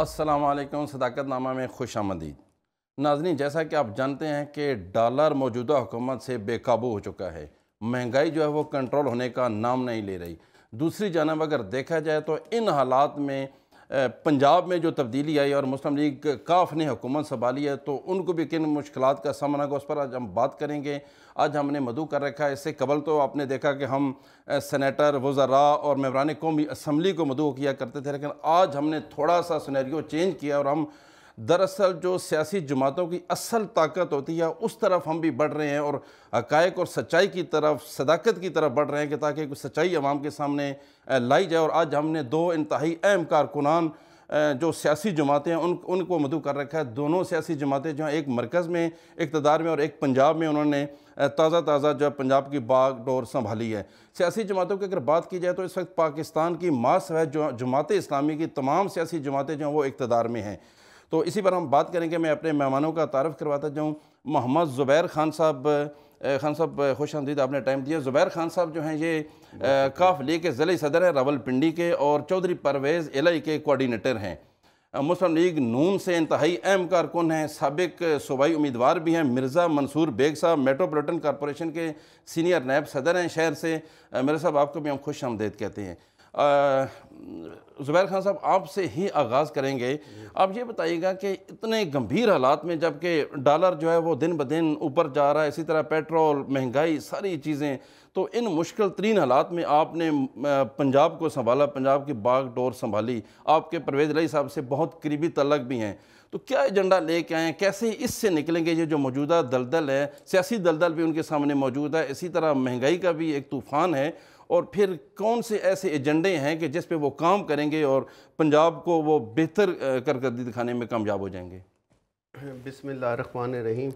السلام علیکم، صداقت نامہ میں خوش آمدید۔ ناظرین، جیسا کہ آپ جانتے ہیں کہ ڈالر موجودہ حکومت سے بے قابو ہو چکا ہے، مہنگائی جو ہے وہ کنٹرول ہونے کا نام نہیں لے رہی۔ دوسری جانب اگر دیکھا جائے تو ان حالات میں پنجاب میں جو تبدیلی آئی اور مسلم لیگ کاف نے حکومت سنبھالی ہے تو ان کو بھی کن مشکلات کا سامنا ہوا، اس پر آج ہم بات کریں گے۔ آج ہم نے مدعو کر رکھا ہے، اس سے قبل تو آپ نے دیکھا کہ ہم سینیٹر، وزراء اور ممبران قومی اسمبلی کو مدعو کیا کرتے تھے، لیکن آج ہم نے تھوڑا سا سینیریو چینج کیا اور ہم دراصل جو سیاسی جماعتوں کی اصل طاقت ہوتی ہے اس طرف ہم بھی بڑھ رہے ہیں اور حقائق اور سچائی کی طرف، صداقت کی طرف بڑھ رہے ہیں کہ تاکہ کوئی سچائی عوام کے سامنے لائی جائے۔ اور آج ہم نے دو انتہائی اہم کارکنان جو سیاسی جماعتیں ہیں ان کو مدعو کر رکھا ہے۔ دونوں سیاسی جماعتیں جو ہیں، ایک مرکز میں اقتدار میں اور ایک پنجاب میں، انہوں نے تازہ جو ہے پنجاب کی باغ ڈور سنبھالی ہے۔ سیاسی جماعتوں کی اگر بات کی جائے تو اس وقت پاکستان کی ماسوائے جو جماعت اسلامی کی تمام سیاسی جماعتیں جو ہیں وہ اقتدار میں ہیں۔ تو اسی پر ہم بات کریں گے۔ میں اپنے مہمانوں کا تعارف کرواتا جاؤں۔ محمد زبیر خان صاحب، خوش آمدید، آپ نے ٹائم دیا۔ زبیر خان صاحب جو ہیں یہ کاف لیگ کے ضلعی صدر ہیں راولپنڈی کے، اور چودھری پرویز الہی کے کوارڈینیٹر ہیں۔ مسلم لیگ نون سے انتہائی اہم کارکن ہیں، سابق صوبائی امیدوار بھی ہیں۔ مرزا منصور بیگ صاحب میٹروپولیٹن کارپوریشن کے سینئر نائب صدر ہیں شہر سے۔ مرزا صاحب، آپ کو بھی ہم خوش آمدید کہتے ہیں۔ زبیر خان صاحب، آپ سے ہی آغاز کریں گے۔ آپ یہ بتائیے گا کہ اتنے گمبھیر حالات میں، جبکہ ڈالر جو ہے وہ دن بدن اوپر جا رہا ہے، اسی طرح پیٹرول، مہنگائی، ساری چیزیں، تو ان مشکل ترین حالات میں آپ نے پنجاب کو سنبھالا، پنجاب کی باغ ڈور سنبھالی۔ آپ کے پرویز الہی صاحب سے بہت قریبی تعلق بھی ہیں، تو کیا ایجنڈا لے کے آئے ہیں؟ کیسے اس سے نکلیں گے؟ یہ جو موجودہ دلدل ہے، سیاسی دلدل بھی ان کے سامنے موجود ہے، اسی طرح مہنگائی کا بھی ایک طوفان ہے، اور پھر کون سے ایسے ایجنڈے ہیں کہ جس پہ وہ کام کریں گے اور پنجاب کو وہ بہتر کارکردگی دکھانے میں کامیاب ہو جائیں گے؟ بسم اللہ الرحمن الرحیم۔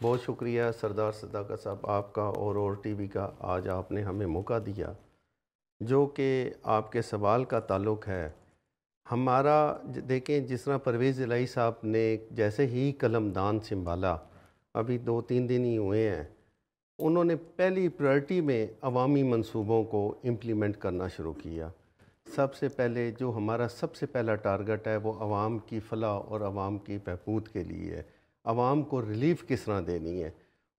بہت شکریہ سردار صداقت صاحب آپ کا اور ٹی وی کا، آج آپ نے ہمیں موقع دیا جو کہ آپ کے سوال کا تعلق ہے ہمارا۔ دیکھیں، جس طرح پرویز الہی صاحب نے جیسے ہی قلم دان سنبھالا، ابھی 2-3 دن ہی ہوئے ہیں، انہوں نے پہلی پرائرٹی میں عوامی منصوبوں کو امپلیمنٹ کرنا شروع کیا۔ سب سے پہلے جو ہمارا سب سے پہلا ٹارگٹ ہے وہ عوام کی فلاح اور عوام کی بہبود کے لیے ہے۔ عوام کو ریلیف کس طرح دینی ہے،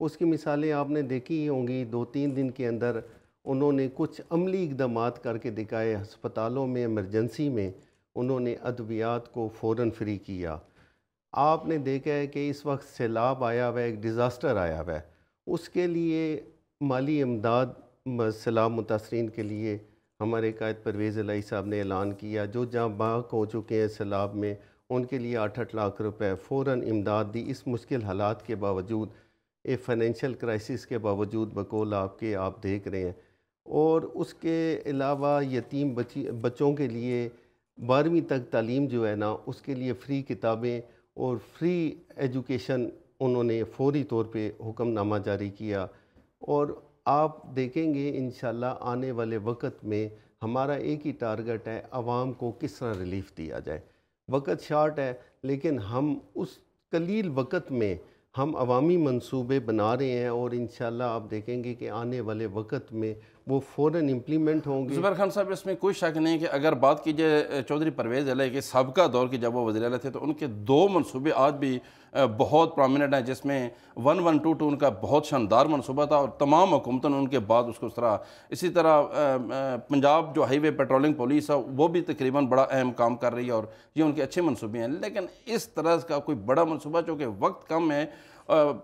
اس کی مثالیں آپ نے دیکھی ہوں گی۔ 2-3 دن کے اندر انہوں نے کچھ عملی اقدامات کر کے دکھائے۔ ہسپتالوں میں ایمرجنسی میں انہوں نے ادویات کو فوراً فری کیا۔ آپ نے دیکھا ہے کہ اس وقت سیلاب آیا ہوا ہے، ایک ڈیزاسٹر آیا ہوا ہے، اس کے لیے مالی امداد سیلاب متاثرین کے لیے ہمارے قائد پرویز الہی صاحب نے اعلان کیا۔ جو جہاں باغ ہو چکے ہیں سیلاب میں، ان کے لیے 8-8 لاکھ روپے فوراً امداد دی۔ اس مشکل حالات کے باوجود، ایک فائنینشیل کرائسس کے باوجود، بقول آپ کے آپ دیکھ رہے ہیں۔ اور اس کے علاوہ یتیم بچوں کے لیے 12ویں تک تعلیم جو ہے نا، اس کے لیے فری کتابیں اور فری ایجوکیشن انہوں نے فوری طور پہ حکم نامہ جاری کیا۔ اور آپ دیکھیں گے انشاءاللہ آنے والے وقت میں ہمارا ایک ہی ٹارگٹ ہے، عوام کو کس طرح ریلیف دیا جائے۔ وقت شارٹ ہے، لیکن ہم اس قلیل وقت میں ہم عوامی منصوبے بنا رہے ہیں، اور انشاءاللہ آپ دیکھیں گے کہ آنے والے وقت میں وہ فوراً امپلیمنٹ ہوں گے۔ زبیر خان صاحب، اس میں کوئی شک نہیں کہ اگر بات کی جائے چودھری پرویز الہی کے سابقہ دور کی، جب وہ وزیر اعلیٰ تھے، تو ان کے 2 منصوبے آج بھی بہت پرومیننٹ ہیں، جس میں 1122 ان کا بہت شاندار منصوبہ تھا، اور تمام حکومتوں نے ان کے بعد اس کو اس طرح، اسی طرح پنجاب جو ہائی وے پیٹرولنگ پولیس ہے وہ بھی تقریباً بڑا اہم کام کر رہی ہے، اور یہ ان کے اچھے منصوبے ہیں۔ لیکن اس طرح کا کوئی بڑا منصوبہ، چونکہ وقت کم ہے،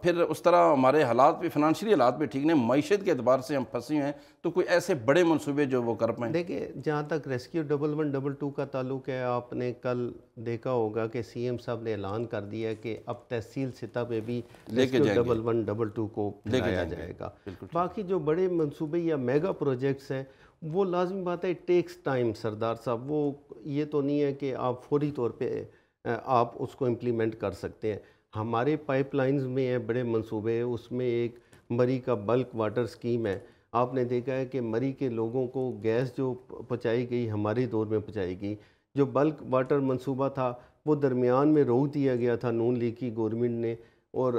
پھر اس طرح ہمارے حالات بھی، فنانشلی حالات بھی ٹھیک نہیں، معیشت کے اعتبار سے ہم پھنسے ہیں، تو کوئی ایسے بڑے منصوبے جو وہ کر پائیں؟ دیکھیں، جہاں تک ریسکیو 1122 کا تعلق ہے، آپ نے کل دیکھا ہوگا کہ سی ایم صاحب نے اعلان کر دیا ہے کہ اب تحصیل سطح پہ بھی ریسکیو 1122 کو لایا جائے گا۔ باقی جو بڑے منصوبے یا میگا پروجیکٹس ہیں، وہ لازمی بات ہے، ٹیکس ٹائم سردار صاحب۔ وہ یہ تو نہیں ہے کہ آپ فوری طور پہ آپ اس کو امپلیمنٹ کر سکتے ہیں۔ ہمارے پائپ لائنز میں ہیں بڑے منصوبے، اس میں ایک مری کا بلک واٹر سکیم ہے۔ آپ نے دیکھا ہے کہ مری کے لوگوں کو گیس جو پہنچائی گئی، ہمارے دور میں پہنچائی گئی۔ جو بلک واٹر منصوبہ تھا وہ درمیان میں روک دیا گیا تھا نون لیگ کی گورنمنٹ نے، اور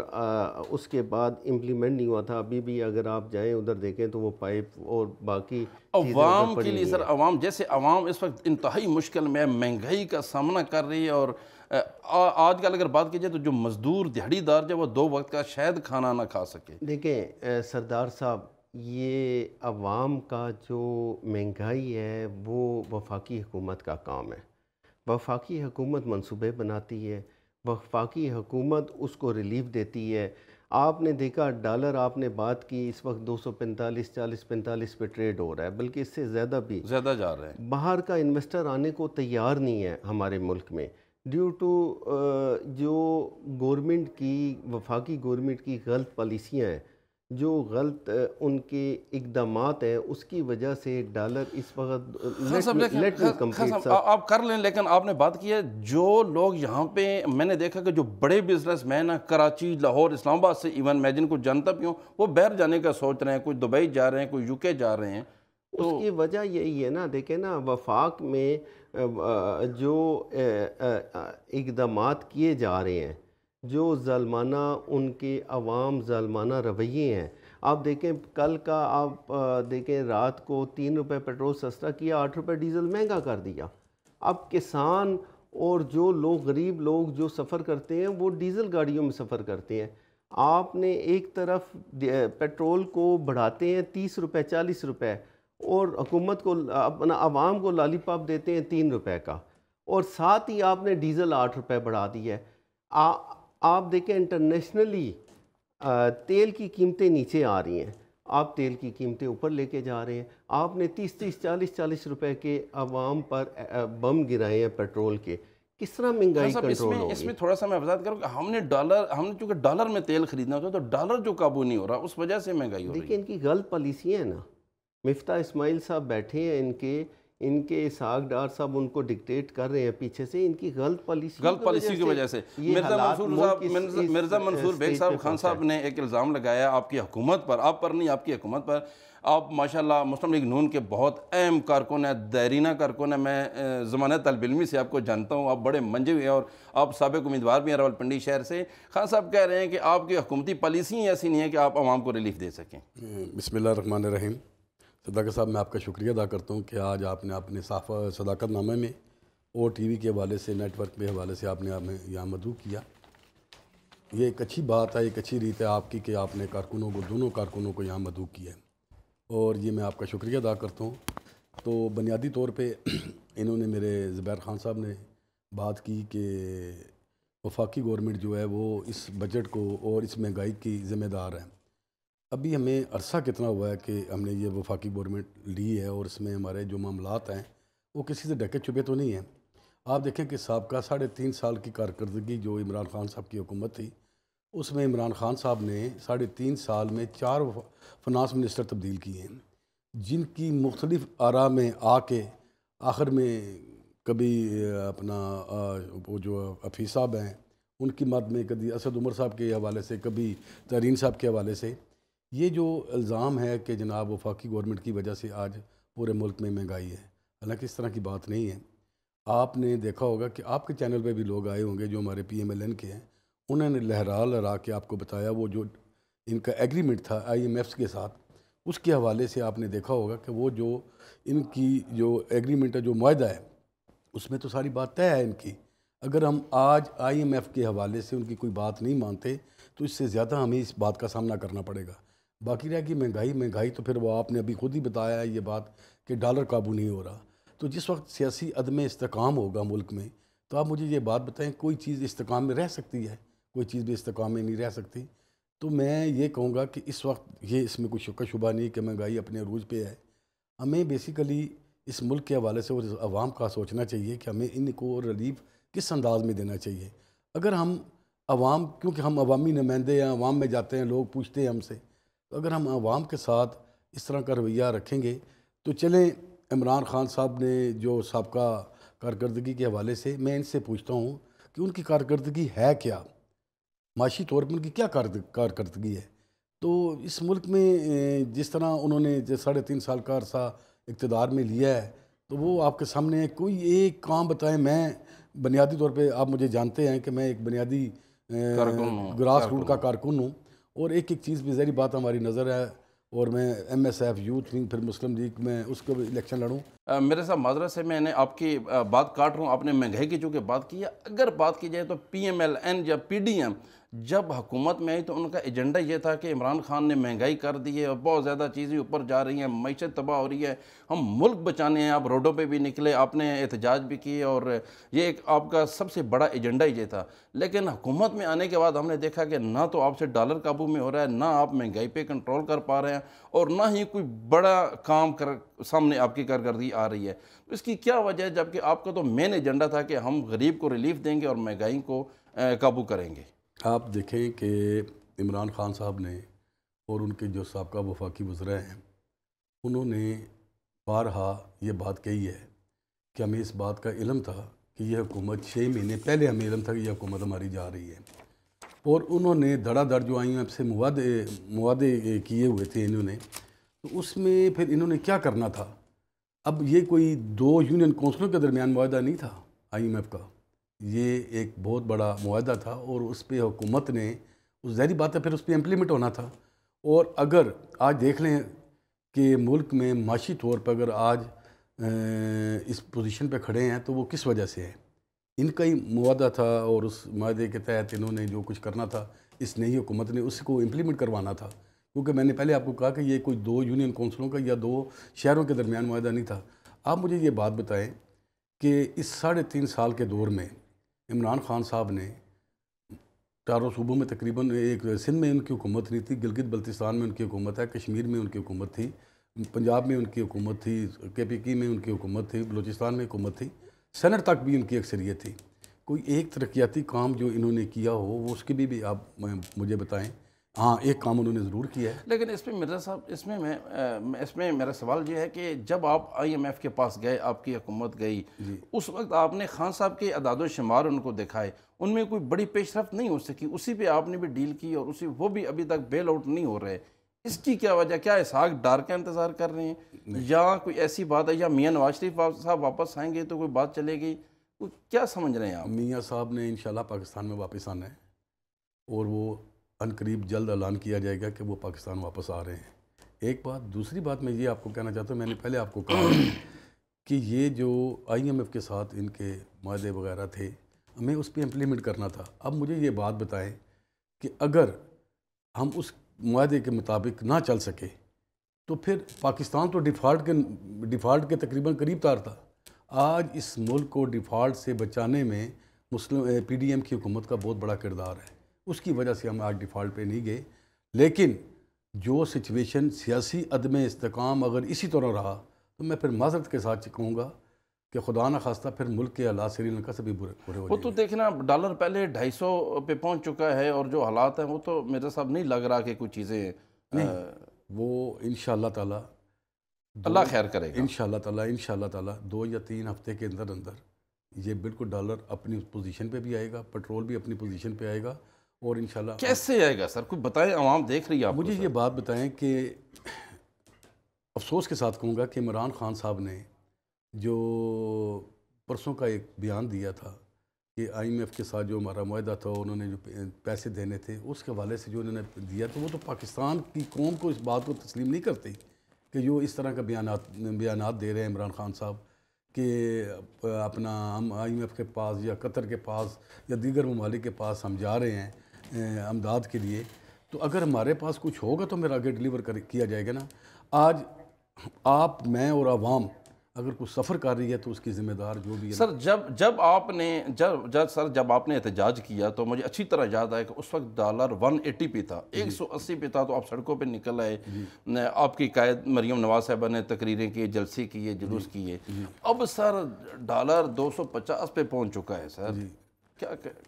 اس کے بعد امپلیمنٹ نہیں ہوا تھا. ابھی بھی اگر آپ جائیں ادھر دیکھیں تو وہ پائپ اور باقی چیزیں عوام ادھر کے لیے پڑی سر، عوام اس وقت انتہائی مشکل میں مہنگائی کا سامنا کر رہی ہے، اور آج کل اگر بات کی جائے تو جو مزدور دیہڑی دار جو وہ 2 وقت کا شاید کھانا نہ کھا سکے. دیکھیں سردار صاحب، یہ عوام کا جو مہنگائی ہے وہ وفاقی حکومت کا کام ہے. وفاقی حکومت منصوبے بناتی ہے، وفاقی حکومت اس کو ریلیف دیتی ہے. آپ نے دیکھا ڈالر، آپ نے بات کی، اس وقت 245 40 45 پہ ٹریڈ ہو رہا ہے، بلکہ اس سے زیادہ بھی. زیادہ جا رہے ہیں. باہر کا انویسٹر آنے کو تیار نہیں ہے ہمارے ملک میں، ڈیو ٹو جو گورنمنٹ کی، وفاقی گورنمنٹ کی غلط پالیسیاں ہیں، جو غلط ان کے اقدامات ہیں، اس کی وجہ سے ڈالر اس وقت لیٹ می کمپلیٹ سر. آپ کر لیں، لیکن آپ نے بات کی ہے جو لوگ یہاں پہ، میں نے دیکھا کہ جو بڑے بزنس مین ہیں کراچی، لاہور، اسلام آباد سے، ایون میں جن کو جانتا بھی ہوں، وہ باہر جانے کا سوچ رہے ہیں. کوئی دبئی جا رہے ہیں، کوئی UK جا رہے ہیں. اس کی وجہ یہی ہے نا، دیکھیں نا، وفاق میں جو اقدامات کیے جا رہے ہیں، جو ظالمانہ ان کے عوام ظالمانہ رویے ہیں. آپ دیکھیں کل کا، آپ دیکھیں رات کو 3 روپے پیٹرول سستا کیا، 8 روپے ڈیزل مہنگا کر دیا. اب کسان اور جو لوگ، غریب لوگ جو سفر کرتے ہیں، وہ ڈیزل گاڑیوں میں سفر کرتے ہیں. آپ نے ایک طرف پیٹرول کو بڑھاتے ہیں 30 روپے 40 روپے، اور حکومت کو، اپنا عوام کو لالی پاپ دیتے ہیں 3 روپے کا، اور ساتھ ہی آپ نے ڈیزل 8 روپے بڑھا دی ہے. آپ دیکھیں انٹرنیشنلی تیل کی قیمتیں نیچے آ رہی ہیں، آپ تیل کی قیمتیں اوپر لے کے جا رہے ہیں. آپ نے 30 40 روپے کے عوام پر بم گرائے ہیں پیٹرول کے. کس طرح مہنگائی کنٹرول ہوگی؟ اس میں تھوڑا سا میں وضاحت کروں کہ ہم نے چونکہ ڈالر میں تیل خریدنا ہوتا ہے، تو ڈالر جو قابو نہیں ہو رہا، اس وجہ سے مہنگائی ہو رہی ہے. دیکھیں ان کی غلط پالیسیاں ہیں نا. مفتاح اسماعیل صاحب بیٹھے ہیں، ان کے اسحاق ڈار صاحب ان کو ڈکٹیٹ کر رہے ہیں پیچھے سے، ان کی غلط پالیسی کی وجہ سے. مرزا منصور بیگ صاحب، خان صاحب نے ایک الزام لگایا آپ کی حکومت پر، آپ پر نہیں، آپ کی حکومت پر. آپ ماشاءاللہ مسلم لیگ نون کے بہت اہم کارکن ہیں، دیرینہ کارکن ہیں. میں زمانہ طالب علمی سے آپ کو جانتا ہوں، آپ بڑے منجے ہوئے ہیں، اور آپ سابق امیدوار بھی ہیں راولپنڈی شہر سے. خان صاحب کہہ رہے ہیں کہ آپ کی حکومتی پالیسی ایسی نہیں ہے کہ آپ عوام کو ریلیف دے سکیں. بسم اللہ الرحمن الرحیم. صداقت صاحب، میں آپ کا شکریہ ادا کرتا ہوں کہ آج آپ نے اپنے صداقت نامے میں OTV کے حوالے سے، نیٹ ورک کے حوالے سے آپ نے ہمیں یہاں مدعو کیا. یہ ایک اچھی بات ہے، ایک اچھی ریت ہے آپ کی کہ آپ نے کارکنوں کو، دونوں کارکنوں کو یہاں مدعو کیا ہے، اور یہ میں آپ کا شکریہ ادا کرتا ہوں. تو بنیادی طور پہ انہوں نے، میرے زبیر خان صاحب نے بات کی کہ وفاقی گورنمنٹ جو ہے وہ اس بجٹ کو اور اس مہنگائی کی ذمہ دار ہے. ابھی ہمیں عرصہ کتنا ہوا ہے کہ ہم نے یہ وفاقی گورنمنٹ لی ہے، اور اس میں ہمارے جو معاملات ہیں وہ کسی سے ڈھکے چھپے تو نہیں ہیں. آپ دیکھیں کہ سابقہ 3.5 سال کی کارکردگی جو عمران خان صاحب کی حکومت تھی، اس میں عمران خان صاحب نے 3.5 سال میں 4 فنانس منسٹر تبدیل کیے ہیں، جن کی مختلف آراء میں آ کے آخر میں کبھی اپنا وہ جو حفیظ صاحب ہیں ان کی مد میں، کبھی اسد عمر صاحب کے حوالے سے، کبھی ترین صاحب کے حوالے سے. یہ جو الزام ہے کہ جناب وفاقی گورنمنٹ کی وجہ سے آج پورے ملک میں مہنگائی ہے، حالانکہ اس طرح کی بات نہیں ہے. آپ نے دیکھا ہوگا کہ آپ کے چینل پہ بھی لوگ آئے ہوں گے جو ہمارے PMLN کے ہیں، انہوں نے لہرا کے آپ کو بتایا وہ جو ان کا ایگریمنٹ تھا IMF کے ساتھ، اس کے حوالے سے آپ نے دیکھا ہوگا کہ وہ جو ان کی جو ایگریمنٹ ہے، جو معاہدہ ہے، اس میں تو ساری بات طے ہے ان کی. اگر ہم آج IMF کے حوالے سے ان کی کوئی بات نہیں مانتے تو اس سے زیادہ ہمیں اس بات کا سامنا کرنا پڑے گا. باقی رہ گی مہنگائی تو پھر وہ آپ نے ابھی خود ہی بتایا ہے یہ بات کہ ڈالر قابو نہیں ہو رہا. تو جس وقت سیاسی عدم استحکام ہوگا ملک میں، تو آپ مجھے یہ بات بتائیں، کوئی چیز استحکام میں رہ سکتی ہے؟ کوئی چیز بھی استحکام میں نہیں رہ سکتی. تو میں یہ کہوں گا کہ اس وقت یہ اس میں کوئی شک و شبہ نہیں کہ مہنگائی اپنے عروج پہ ہے. ہمیں بیسیکلی اس ملک کے حوالے سے اور عوام کا سوچنا چاہیے کہ ہمیں ان کو ریلیف کس انداز میں دینا چاہیے. اگر ہم عوام، کیونکہ ہم عوامی نمائندے ہیں، عوام میں جاتے ہیں، لوگ پوچھتے ہیں ہم سے، تو اگر ہم عوام کے ساتھ اس طرح کا رویہ رکھیں گے تو چلیں. عمران خان صاحب نے جو سابقہ کارکردگی کے حوالے سے، میں ان سے پوچھتا ہوں کہ ان کی کارکردگی ہے کیا، معاشی طور پر ان کی کیا کارکردگی ہے. تو اس ملک میں جس طرح انہوں نے 3.5 سال کا عرصہ اقتدار میں لیا ہے، تو وہ آپ کے سامنے کوئی ایک کام بتائیں. میں بنیادی طور پہ، آپ مجھے جانتے ہیں کہ میں ایک بنیادی گراس روٹ کا کارکن ہوں، اور ایک ایک چیز پہ ظاہری بات ہماری نظر ہے، اور میں M S F youth wing پھر مسلم لیگ میں اس کو بھی الیکشن لڑوں۔ میرے ساتھ معذرت سے میں نے آپ کی بات کاٹ رہا ہوں، آپ نے مہنگائی کی چونکہ بات کی ہے، اگر بات کی جائے تو پی ایم ایل این یا پی ڈی ایم جب حکومت میں آئی تو ان کا ایجنڈا یہ تھا کہ عمران خان نے مہنگائی کر دی ہے اور بہت زیادہ چیزیں اوپر جا رہی ہیں، معیشت تباہ ہو رہی ہے، ہم ملک بچانے ہیں، آپ روڈوں پہ بھی نکلے، آپ نے احتجاج بھی کیے، اور یہ ایک آپ کا سب سے بڑا ایجنڈا یہ تھا۔ لیکن حکومت میں آنے کے بعد ہم نے دیکھا کہ نہ تو آپ سے ڈالر قابو میں ہو رہا ہے، نہ آپ مہنگائی پہ کنٹرول کر پا رہے ہیں، اور نہ ہی کوئی بڑا کام سامنے آپ کی کارکردگی آ رہی ہے۔ تو اس کی کیا وجہ ہے، جبکہ آپ کا تو مین ایجنڈا تھا کہ ہم غریب کو ریلیف دیں گے اور مہنگائی کو قابو کریں گے؟ آپ دیکھیں کہ عمران خان صاحب نے اور ان کے جو سابقہ وفاقی وزراء ہیں، انہوں نے بارہا یہ بات کہی ہے کہ ہمیں اس بات کا علم تھا کہ یہ حکومت 6 مہینے پہلے ہمیں علم تھا کہ یہ حکومت ہماری جا رہی ہے، اور انہوں نے دھڑا دھڑ جو آئی آپ سے معاہدے کیے ہوئے تھے انہوں نے، تو اس میں پھر انہوں نے کیا کرنا تھا۔ اب یہ کوئی 2 یونین کونسلوں کے درمیان معاہدہ نہیں تھا آئی ایم ایف کا، یہ ایک بہت بڑا معاہدہ تھا، اور اس پہ حکومت نے، ظاہری بات ہے پھر اس پہ امپلیمنٹ ہونا تھا۔ اور اگر آج دیکھ لیں کہ ملک میں معاشی طور پر اگر آج اس پوزیشن پہ کھڑے ہیں تو وہ کس وجہ سے ہے، ان کا ہی معاہدہ تھا، اور اس معاہدے کے تحت انہوں نے جو کچھ کرنا تھا اس نئی حکومت نے اس کو امپلیمنٹ کروانا تھا، کیونکہ میں نے پہلے آپ کو کہا کہ یہ کوئی 2 یونین کونسلوں کا یا 2 شہروں کے درمیان معاہدہ نہیں تھا۔ آپ مجھے یہ بات بتائیں کہ اس 3.5 سال کے دور میں عمران خان صاحب نے 4 صوبوں میں تقریباً، ایک سندھ میں ان کی حکومت نہیں تھی، گلگت بلتستان میں ان کی حکومت ہے، کشمیر میں ان کی حکومت تھی، پنجاب میں ان کی حکومت تھی، KPK میں ان کی حکومت تھی، بلوچستان میں حکومت تھی، سینٹ تک بھی ان کی اکثریت تھی۔ کوئی ایک ترقیاتی کام جو انہوں نے کیا ہو وہ اس کے بھی آپ مجھے بتائیں۔ ہاں، ایک کام انہوں نے ضرور کیا ہے۔ لیکن اس پہ مرزا صاحب، اس میں میرا سوال یہ ہے کہ جب آپ آئی ایم ایف کے پاس گئے، آپ کی حکومت گئی، اس وقت آپ نے خان صاحب کے اعداد و شمار ان کو دکھائے، ان میں کوئی بڑی پیش رفت نہیں ہو سکی، اسی پہ آپ نے بھی ڈیل کی، اور وہ بھی ابھی تک بیل آؤٹ نہیں ہو رہے۔ اس کی کیا وجہ، کیا اسحاق ڈار کا انتظار کر رہے ہیں، یا کوئی ایسی بات ہے، یا میاں نواز شریف صاحب واپس آئیں گے تو کوئی بات چلے گی، کیا سمجھ رہے ہیں آپ؟ میاں صاحب نے انشاءاللہ پاکستان میں واپس آنا ہے، اور وہ ان قریب جلد اعلان کیا جائے گا کہ وہ پاکستان واپس آ رہے ہیں۔ ایک بات، دوسری بات میں یہ آپ کو کہنا چاہتا ہوں، میں نے پہلے آپ کو کہا کہ یہ جو آئی ایم ایف کے ساتھ ان کے معاہدے وغیرہ تھے، ہمیں اس پہ امپلیمنٹ کرنا تھا۔ اب مجھے یہ بات بتائیں کہ اگر ہم اس معاہدے کے مطابق نہ چل سکے تو پھر پاکستان تو ڈیفالٹ کے تقریباً قریب تار تھا۔ آج اس ملک کو ڈیفالٹ سے بچانے میں پی ڈی ایم کی حکومت کا بہت بڑا کردار ہے، اس کی وجہ سے ہم آج ڈیفالٹ پہ نہیں گئے۔ لیکن جو سچویشن سیاسی عدم استحکام اگر اسی طرح رہا تو میں پھر معذرت کے ساتھ کہوں گا کہ خدا نہ خواستہ پھر ملک کے حالات سری لنکا سے بھی برے ہو جائیں گے۔ وہ تو دیکھنا، ڈالر پہلے 250 پہ پہنچ چکا ہے، اور جو حالات ہیں وہ تو میرے صاحب نہیں لگ رہا کہ کچھ چیزیں، نہیں، وہ انشاءاللہ تعالی اللہ خیر کرے گا، انشاءاللہ تعالی 2 یا 3 ہفتے کے اندر یہ بالکل ڈالر اپنی پوزیشن پہ بھی آئے گا، پیٹرول بھی اپنی پوزیشن پہ آئے گا، اور انشاءاللہ۔ کیسے آئے گا سر، کچھ بتائیں، عوام دیکھ رہی ہے آپ کو۔ مجھے یہ بات بتائیں کہ افسوس کے ساتھ کہوں گا کہ عمران خان صاحب نے جو پرسوں کا ایک بیان دیا تھا کہ آئی ایم ایف کے ساتھ جو ہمارا معاہدہ تھا، انہوں نے جو پیسے دینے تھے اس کے حوالے سے جو انہوں نے دیا، تو وہ تو پاکستان کی قوم کو اس بات کو تسلیم نہیں کرتی کہ جو اس طرح کا بیانات دے رہے ہیں عمران خان صاحب کہ اپنا ہم آئی ایم ایف کے پاس یا قطر کے پاس یا دیگر ممالک کے پاس ہم جا رہے ہیں امداد کے لیے، تو اگر ہمارے پاس کچھ ہوگا تو میرا آگے ڈیلیور کیا جائے گا نا۔ آج آپ، میں اور عوام اگر کچھ سفر کر رہی ہے تو اس کی ذمہ دار جو بھی ہے۔ سر جب آپ نے احتجاج کیا تو مجھے اچھی طرح یاد آیا کہ اس وقت ڈالر 180 پہ تھا، 180 پہ تھا، تو آپ سڑکوں پہ نکل آئے، آپ کی قائد مریم نواز صاحبہ نے تقریریں کی، جلسے کیے، جلوس کیے۔ اب سر ڈالر 250 پہ پہنچ چکا ہے سر،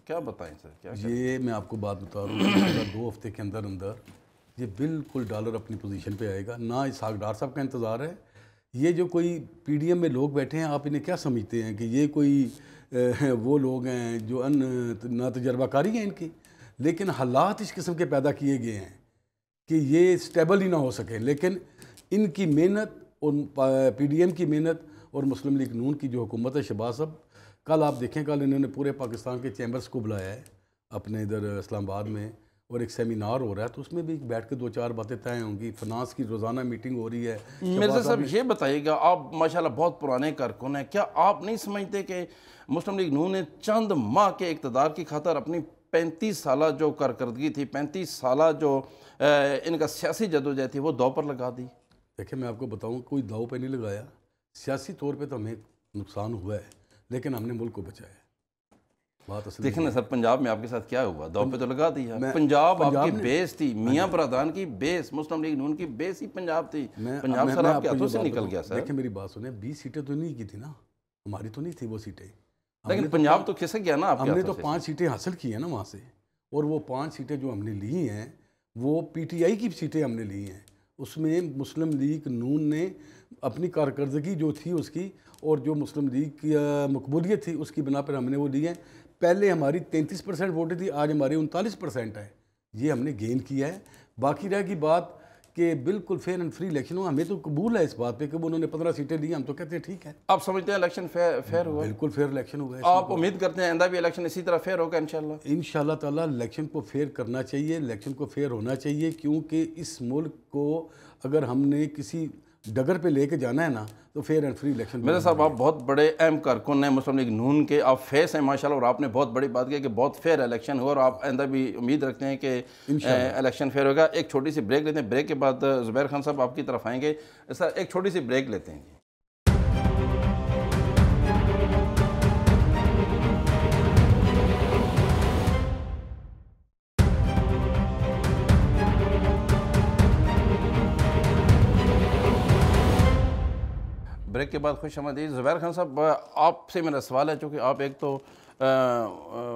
کیا بتائیں سر؟ یہ میں آپ کو بات بتا رہا ہوں، 2 ہفتے کے اندر یہ بالکل ڈالر اپنی پوزیشن پہ آئے گا۔ نہ اسحاق ڈار صاحب کا انتظار ہے، یہ جو کوئی پی ڈی ایم میں لوگ بیٹھے ہیں، آپ انہیں کیا سمجھتے ہیں کہ یہ کوئی وہ لوگ ہیں جو نہ تجربہ کاری ہیں ان کی، لیکن حالات اس قسم کے پیدا کیے گئے ہیں کہ یہ سٹیبل ہی نہ ہو سکے۔ لیکن ان کی محنت اور پی ڈی ایم کی محنت اور مسلم لیگ نون کی جو حکومت ہے، شہباز صاحب، کل آپ دیکھیں، کل انہوں نے پورے پاکستان کے چیمبرز کو بلایا ہے، اپنے ادھر اسلام آباد میں، اور ایک سیمینار ہو رہا ہے، تو اس میں بھی بیٹھ کے 2-4 باتیں طے ہوں گی. فنانس کی روزانہ میٹنگ ہو رہی ہے. مرزا صاحب یہ بتائیے گا، آپ ماشاءاللہ بہت پرانے کارکن ہیں، کیا آپ نہیں سمجھتے کہ مسلم لیگ نون نے چند ماہ کے اقتدار کی خاطر اپنی 35 سالہ جو کارکردگی تھی، 35 سالہ جو ان کا سیاسی جدوجہد تھی، وہ داؤ پر لگا دی؟ دیکھیں میں آپ کو بتاؤں، کوئی داؤ پہ نہیں لگایا. سیاسی طور پہ تو ہمیں نقصان ہوا ہے، لیکن ہم نے ملک کو بچایا. بات اصل دیکھیں نا سر، پنجاب میں آپ کے ساتھ کیا ہوا؟ داؤ پہ تو لگا دیا. پنجاب آپ کی بیس تھی، میاں برادران کی بیس، مسلم لیگ نون کی بیس ہی پنجاب تھی. پنجاب سر آپ کے ہاتھوں سے نکل گیا سر. دیکھیں میری بات سنیں، 20 سیٹیں تو نہیں کی تھی نا، ہماری تو نہیں تھی وہ سیٹیں. لیکن پنجاب تو کھسک گیا نا آپ کے ہم نے ہاتھوں تو سے. 5 سیٹیں حاصل کی ہیں نا وہاں سے، اور وہ 5 سیٹیں جو ہم نے لی ہیں وہ پی ٹی آئی کی سیٹیں ہم نے لی ہیں. اس میں مسلم لیگ نون نے اپنی کارکردگی جو تھی اس کی، اور جو مسلم لیگ کی مقبولیت تھی اس کی بنا پر ہم نے وہ لی ہیں. پہلے ہماری 33% ووٹیں تھی، آج ہماری 39% ہے. یہ ہم نے گین کیا ہے. باقی رہ گی بات کہ بالکل فیئر اینڈ فری الیکشن ہو، ہمیں تو قبول ہے اس بات پہ کہ انہوں نے 15 سیٹیں لی، ہم تو کہتے ہیں ٹھیک ہے. آپ سمجھتے ہیں الیکشن فیئر ہوا؟ بالکل فیئر الیکشن ہوا ہے. آپ امید کرتے ہیں آئندہ بھی الیکشن اسی طرح فیئر ہوگا انشاءاللہ؟ انشاءاللہ تعالیٰ الیکشن کو فیئر کرنا چاہیے، الیکشن کو فیئر ہونا چاہیے، کیونکہ اس ملک کو اگر ہم نے کسی ڈگر پہ لے کے جانا ہے نا تو فیئر اینڈ فری الیکشن. مرزا صاحب آپ بہت بڑے اہم کارکن ہیں مسلم لیگ نون کے، آپ فیس ہیں ماشاءاللہ، اور آپ نے بہت بڑی بات کی کہ بہت فیئر الیکشن ہوا، اور آپ آئندہ بھی امید رکھتے ہیں کہ الیکشن فیئر ہوگا. ایک چھوٹی سی بریک لیتے ہیں، بریک کے بعد زبیر خان صاحب آپ کی طرف آئیں گے. سر ایک چھوٹی سی بریک لیتے ہیں. بریک کے بعد خوش آمدید. زبیر خان صاحب آپ سے میرا سوال ہے، چونکہ آپ ایک تو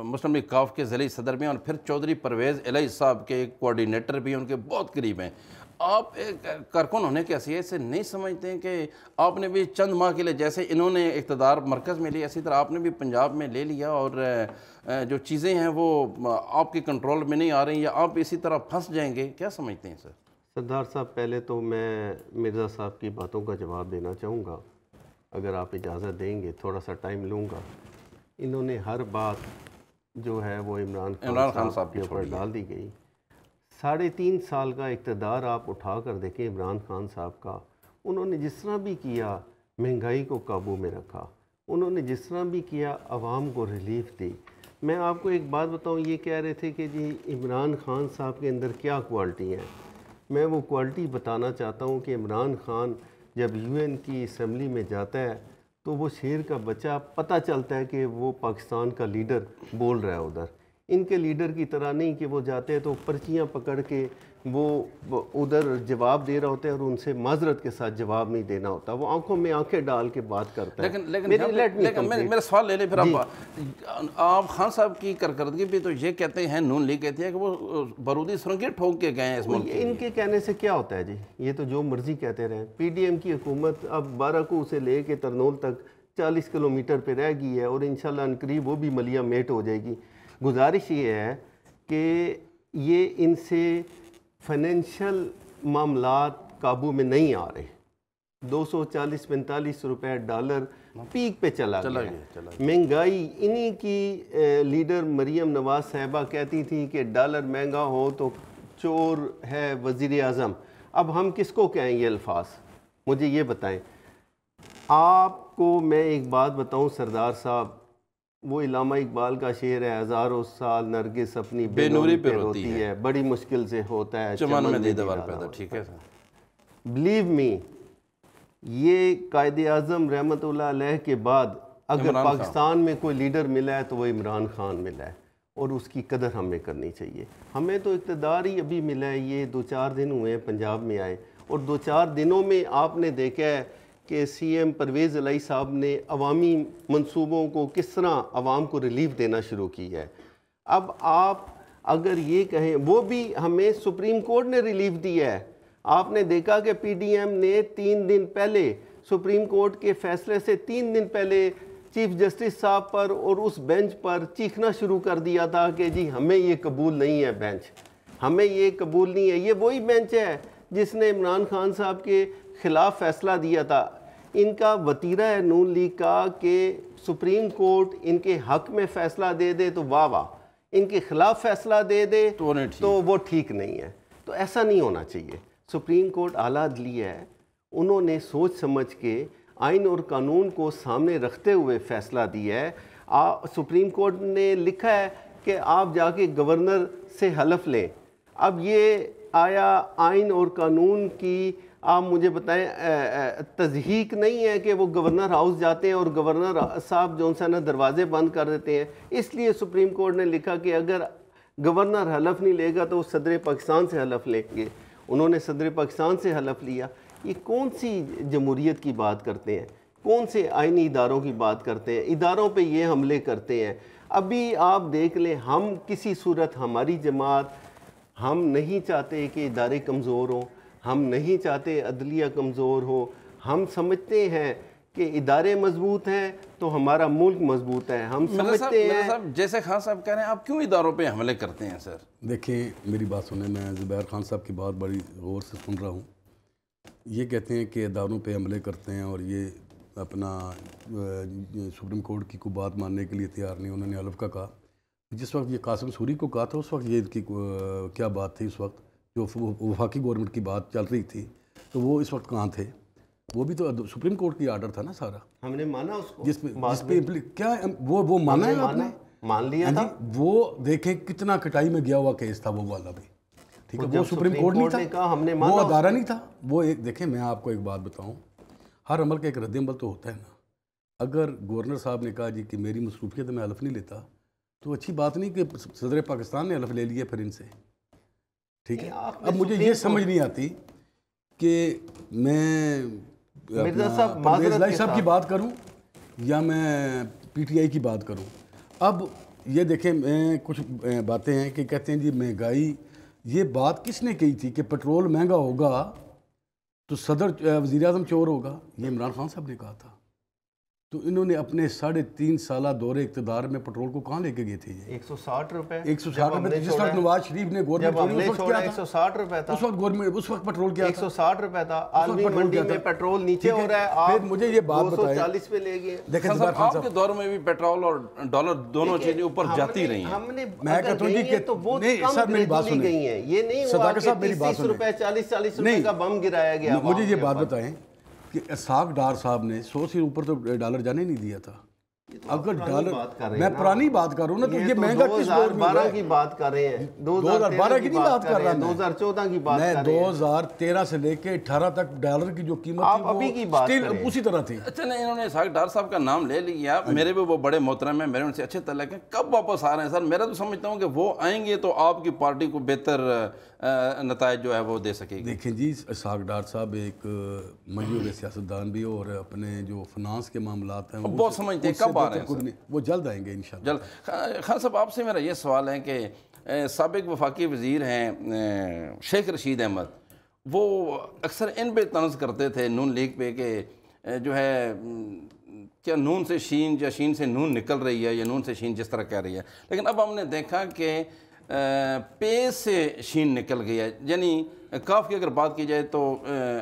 مسلم لیگ کاف کے ضلعی صدر بھی ہیں، اور پھر چودھری پرویز الہی صاحب کے کوارڈینیٹر بھی ہیں، ان کے بہت قریب ہیں. آپ ایک کارکن ہونے کی حیثیت سے نہیں سمجھتے ہیں کہ آپ نے بھی چند ماہ کے لیے جیسے انہوں نے اقتدار مرکز میں لیا، اسی طرح آپ نے بھی پنجاب میں لے لیا، اور جو چیزیں ہیں وہ آپ کے کنٹرول میں نہیں آ رہی، یا آپ اسی طرح پھنس جائیں گے؟ کیا سمجھتے ہیں سر؟ سردار صاحب، پہلے تو میں مرزا صاحب کی باتوں کا جواب دینا چاہوں گا، اگر آپ اجازت دیں گے. تھوڑا سا ٹائم لوں گا. انہوں نے ہر بات جو ہے وہ عمران خان صاحب کے اوپر ڈال دی گئی. 3.5 سال کا اقتدار آپ اٹھا کر دیکھیں عمران خان صاحب کا. انہوں نے جس طرح بھی کیا مہنگائی کو قابو میں رکھا، انہوں نے جس طرح بھی کیا عوام کو ریلیف دی. میں آپ کو ایک بات بتاؤں، یہ کہہ رہے تھے کہ جی عمران خان صاحب کے اندر کیا کوالٹی ہیں. میں وہ کوالٹی بتانا چاہتا ہوں کہ عمران خان جب یو این کی اسمبلی میں جاتا ہے تو وہ شیر کا بچہ، پتہ چلتا ہے کہ وہ پاکستان کا لیڈر بول رہا ہے ادھر. ان کے لیڈر کی طرح نہیں کہ وہ جاتے ہیں تو پرچیاں پکڑ کے وہ ادھر جواب دے رہا ہوتا ہے اور ان سے معذرت کے ساتھ جواب نہیں دینا ہوتا. وہ آنکھوں میں آنکھیں ڈال کے بات کرتا ہے. لیکن میرا سوال لے لیں پھر آپ خان صاحب کی کارکردگی بھی تو یہ کہتے ہیں، نون لیگ کہتی ہے کہ وہ بارودی سرنگیں ٹھوک کے گئے ہیں اس ملک. ان کے کہنے سے کیا ہوتا ہے جی؟ یہ تو جو مرضی کہتے رہیں. پی ڈی ایم کی حکومت اب بارہکو سے لے کے ترنول تک 40 کلومیٹر پہ رہ گئی ہے، اور انشاءاللہ عنقریب وہ بھی ملیا میٹ ہو جائے گی. گزارش یہ ہے کہ یہ ان سے فائنینشل معاملات قابو میں نہیں آ رہے. 240-45 روپے ڈالر پیک پہ چلا گیا. مہنگائی انہی کی لیڈر مریم نواز صاحبہ کہتی تھی کہ ڈالر مہنگا ہو تو چور ہے وزیر اعظم. اب ہم کس کو کہیں یہ الفاظ؟ مجھے یہ بتائیں. آپ کو میں ایک بات بتاؤں سردار صاحب، وہ علامہ اقبال کا شعر ہے، ہزاروں سال نرگس اپنی بے نوری پہ روتی ہے، بڑی مشکل سے ہوتا ہے چمن میں دیدار پیدا. ٹھیک ہے. بلیو می، یہ قائد اعظم رحمۃ اللہ علیہ کے بعد اگر پاکستان میں کوئی لیڈر ملا ہے تو وہ عمران خان ملا ہے، اور اس کی قدر ہمیں کرنی چاہیے. ہمیں تو اقتدار ہی ابھی ملا ہے، یہ 2-4 دن ہوئے ہیں پنجاب میں آئے، اور 2-4 دنوں میں آپ نے دیکھا ہے کہ سی ایم پرویز الہی صاحب نے عوامی منصوبوں کو کس طرح عوام کو ریلیف دینا شروع کی ہے. اب آپ اگر یہ کہیں، وہ بھی ہمیں سپریم کورٹ نے ریلیف دیا ہے. آپ نے دیکھا کہ پی ڈی ایم نے 3 دن پہلے سپریم کورٹ کے فیصلے سے 3 دن پہلے چیف جسٹس صاحب پر اور اس بینچ پر چیخنا شروع کر دیا تھا کہ جی ہمیں یہ قبول نہیں ہے، بینچ ہمیں یہ قبول نہیں ہے. یہ وہی بینچ ہے جس نے عمران خان صاحب کے خلاف فیصلہ دیا تھا. ان کا وتیرہ ہے نون لیگ کا کہ سپریم کورٹ ان کے حق میں فیصلہ دے دے تو واہ واہ، ان کے خلاف فیصلہ دے دے تو وہ ٹھیک نہیں ہے. تو ایسا نہیں ہونا چاہیے. سپریم کورٹ اعلیٰ عدلیہ ہے, انہوں نے سوچ سمجھ کے آئین اور قانون کو سامنے رکھتے ہوئے فیصلہ دیا ہے. سپریم کورٹ نے لکھا ہے کہ آپ جا کے گورنر سے حلف لیں. اب یہ آیا آئین اور قانون کی آپ مجھے بتائیں تضحیق نہیں ہے کہ وہ گورنر ہاؤس جاتے ہیں اور گورنر صاحب جو ہے نا دروازے بند کر دیتے ہیں. اس لیے سپریم کورٹ نے لکھا کہ اگر گورنر حلف نہیں لے گا تو وہ صدر پاکستان سے حلف لیں گے. انہوں نے صدر پاکستان سے حلف لیا. یہ کون سی جمہوریت کی بات کرتے ہیں؟ کون سے آئینی اداروں کی بات کرتے ہیں؟ اداروں پہ یہ حملے کرتے ہیں. ابھی آپ دیکھ لیں, ہم کسی صورت ہماری جماعت ہم نہیں چاہتے کہ ادارے کمزور ہوں, ہم نہیں چاہتے عدلیہ کمزور ہو. ہم سمجھتے ہیں کہ ادارے مضبوط ہیں تو ہمارا ملک مضبوط ہے. ہم سمجھتے ہیں جیسے خان صاحب کہہ رہے ہیں آپ کیوں اداروں پہ حملے کرتے ہیں سر؟ دیکھیں میری بات سنیں, میں زبیر خان صاحب کی بات بڑی غور سے سن رہا ہوں. یہ کہتے ہیں کہ اداروں پہ حملے کرتے ہیں اور یہ اپنا سپریم کورٹ کی کوئی بات ماننے کے لیے تیار نہیں. انہوں نے حلف کا کہا. جس وقت یہ قاسم سوری کو کہا تھا اس وقت یہ کی کیا بات تھی؟ اس وقت جو وفاقی گورنمنٹ کی بات چل رہی تھی تو وہ اس وقت کہاں تھے؟ وہ بھی تو سپریم کورٹ کی آرڈر تھا نا سارا. ہم نے مانا اس کو, جس پہ کیا وہ مانا ہے آپ نے؟ مان لیا تھا. وہ دیکھیں کتنا کٹائی میں گیا ہوا کیس تھا وہ والا بھی. ٹھیک ہے, وہ سپریم کورٹ نہیں تھا, وہ ادارہ نہیں تھا. وہ ایک دیکھیں میں آپ کو ایک بات بتاؤں, ہر عمل کا ایک رد عمل تو ہوتا ہے نا. اگر گورنر صاحب نے کہا جی کہ میری مصروفیت میں حلف نہیں لیتا تو اچھی بات نہیں کہ صدر پاکستان نے حلف لے لیا پھر ان سے. ٹھیک ہے, اب مجھے یہ سمجھ نہیں آتی کہ میں پرویز لائی صاحب کی بات کروں یا میں پی ٹی آئی کی بات کروں. اب یہ دیکھیں میں کچھ باتیں ہیں کہ کہتے ہیں جی مہنگائی, یہ بات کس نے کہی تھی کہ پٹرول مہنگا ہوگا تو وزیر اعظم چور ہوگا؟ یہ عمران خان صاحب نے کہا تھا. تو انہوں نے اپنے 3.5 سالہ دور اقتدار میں پٹرول کو کہاں لے کے گئے تھے؟ 160 روپے. 160 روپے جس وقت نواز شریف نے گورنمنٹ چھوڑا 160 روپے تھا. اس وقت گورنمنٹ اس وقت پٹرول کیا تھا؟ 160 روپے تھا. عالمی منڈی میں پٹرول نیچے ہو رہا ہے, پھر مجھے یہ بات بتائیں 240 پہ لے گئے. دیکھیں آپ کے دور میں بھی پیٹرول اور ڈالر دونوں چیزیں اوپر جاتی رہی ہیں. میں کہتا ہوں جی کہ نہیں سر میری بات سنیں, یہ نہیں ہوا کہ 30 روپے 40 روپے کا بم گرایا گیا. مجھے یہ بات بتائیں کہ اسحاق ڈار صاحب نے 100 سے اوپر تو ڈالر جانے نہیں دیا تھا. اگر ڈالر, میں پرانی بات کر رہا ہوں نا, تو یہ مہنگا کس دور میں 2012 کی بات کر رہے ہیں, 2012 کی نہیں بات کر رہا, 2014 کی بات میں کر رہے ہیں. 2013 سے لے کے 18 تک ڈالر کی جو قیمت آپ ابھی کی بات تھی وہ اسی طرح تھی. اچھا نہیں, انہوں نے اسحاق ڈار صاحب کا نام لے لیا, میرے بھی وہ بڑے محترم ہیں, میرے ان سے اچھے تعلق ہیں. کب واپس آ رہے ہیں سر؟ میرا تو سمجھتا ہوں کہ وہ آئیں گے تو آپ کی پارٹی کو بہتر نتائج جو ہے وہ دے سکے گی. دیکھیں جی اسحاق ڈار صاحب ایک مجہور سیاستدان بھی اور اپنے جو فنانس کے معاملات ہیں بہت سمجھتے ہیں. کب آ رہے ہیں؟ وہ جلد آئیں گے انشاءاللہ. جلد. خان صاحب آپ سے میرا یہ سوال ہے کہ سابق وفاقی وزیر ہیں شیخ رشید احمد, وہ اکثر ان پہ طنز کرتے تھے نون لیگ پہ کہ جو ہے کیا نون سے شین یا شین سے نون نکل رہی ہے یا نون سے شین جس طرح کہہ رہی ہے, لیکن اب ہم نے دیکھا کہ پے سے شین نکل گیا. یعنی کاف کی اگر بات کی جائے تو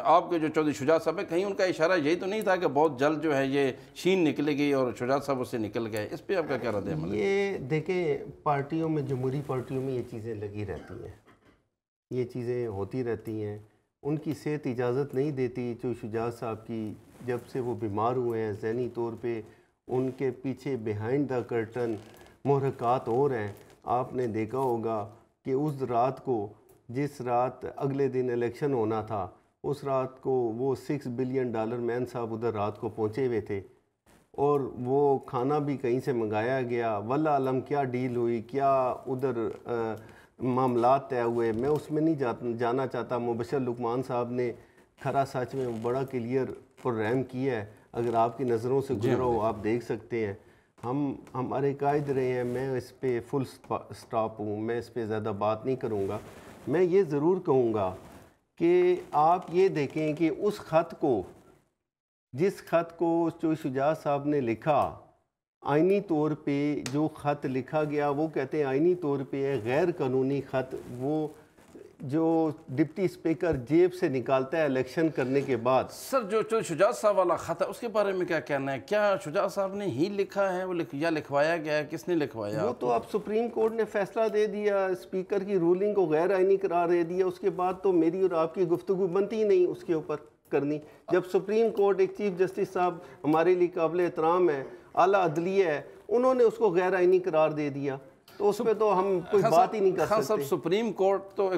آپ کے جو چودھری شجاعت صاحب ہے, کہیں ان کا اشارہ یہی تو نہیں تھا کہ بہت جلد جو ہے یہ شین نکلے گی اور شجاعت صاحب اس سے نکل گئے؟ اس پہ آپ کا کیا رد عمل ہے؟ یہ دیکھیں پارٹیوں میں, جمہوری پارٹیوں میں یہ چیزیں لگی رہتی ہیں, یہ چیزیں ہوتی رہتی ہیں. ان کی صحت اجازت نہیں دیتی. جو شجاعت صاحب کی جب سے وہ بیمار ہوئے ہیں ذہنی طور پہ, ان کے پیچھے بیہائنڈ دا کرٹن محرکات ہو رہے ہیں. آپ نے دیکھا ہوگا کہ اس رات کو, جس رات اگلے دن الیکشن ہونا تھا, اس رات کو وہ $6 بلین مین صاحب ادھر رات کو پہنچے ہوئے تھے, اور وہ کھانا بھی کہیں سے منگایا گیا. واللہ علم کیا ڈیل ہوئی, کیا ادھر معاملات طے ہوئے, میں اس میں نہیں جانا چاہتا. مبشر لقمان صاحب نے کھرا سچ میں بڑا کلیئر اور رحم کیا ہے. اگر آپ کی نظروں سے گزرا ہو آپ دیکھ سکتے ہیں. ہمارے قائد رہے ہیں, میں اس پہ فل سٹاپ ہوں, میں اس پہ زیادہ بات نہیں کروں گا. میں یہ ضرور کہوں گا کہ آپ یہ دیکھیں کہ اس خط کو, جس خط کو جو شجاعت صاحب نے لکھا, آئینی طور پہ جو خط لکھا گیا وہ کہتے ہیں آئینی طور پہ غیر قانونی خط. وہ جو ڈپٹی اسپیکر جیب سے نکالتا ہے الیکشن کرنے کے بعد. سر جو شجاعت صاحب والا خط ہے اس کے بارے میں کیا کہنا ہے؟ کیا شجاعت صاحب نے ہی لکھا ہے وہ یا لکھوایا گیا ہے؟ کس نے لکھوایا؟ وہ تو اب سپریم کورٹ نے فیصلہ دے دیا, اسپیکر کی رولنگ کو غیر آئینی قرار دے دیا, اس کے بعد تو میری اور آپ کی گفتگو بنتی ہی نہیں اس کے اوپر کرنی. جب سپریم کورٹ ایک چیف جسٹس صاحب ہمارے لیے قابل احترام ہے, اعلیٰ عدلیہ ہے, انہوں نے اس کو غیر آئینی قرار دے دیا, تو اس پہ تو ہم کوئی بات ہی نہیں کر خان سکتے. صاحب سپریم کورٹ تو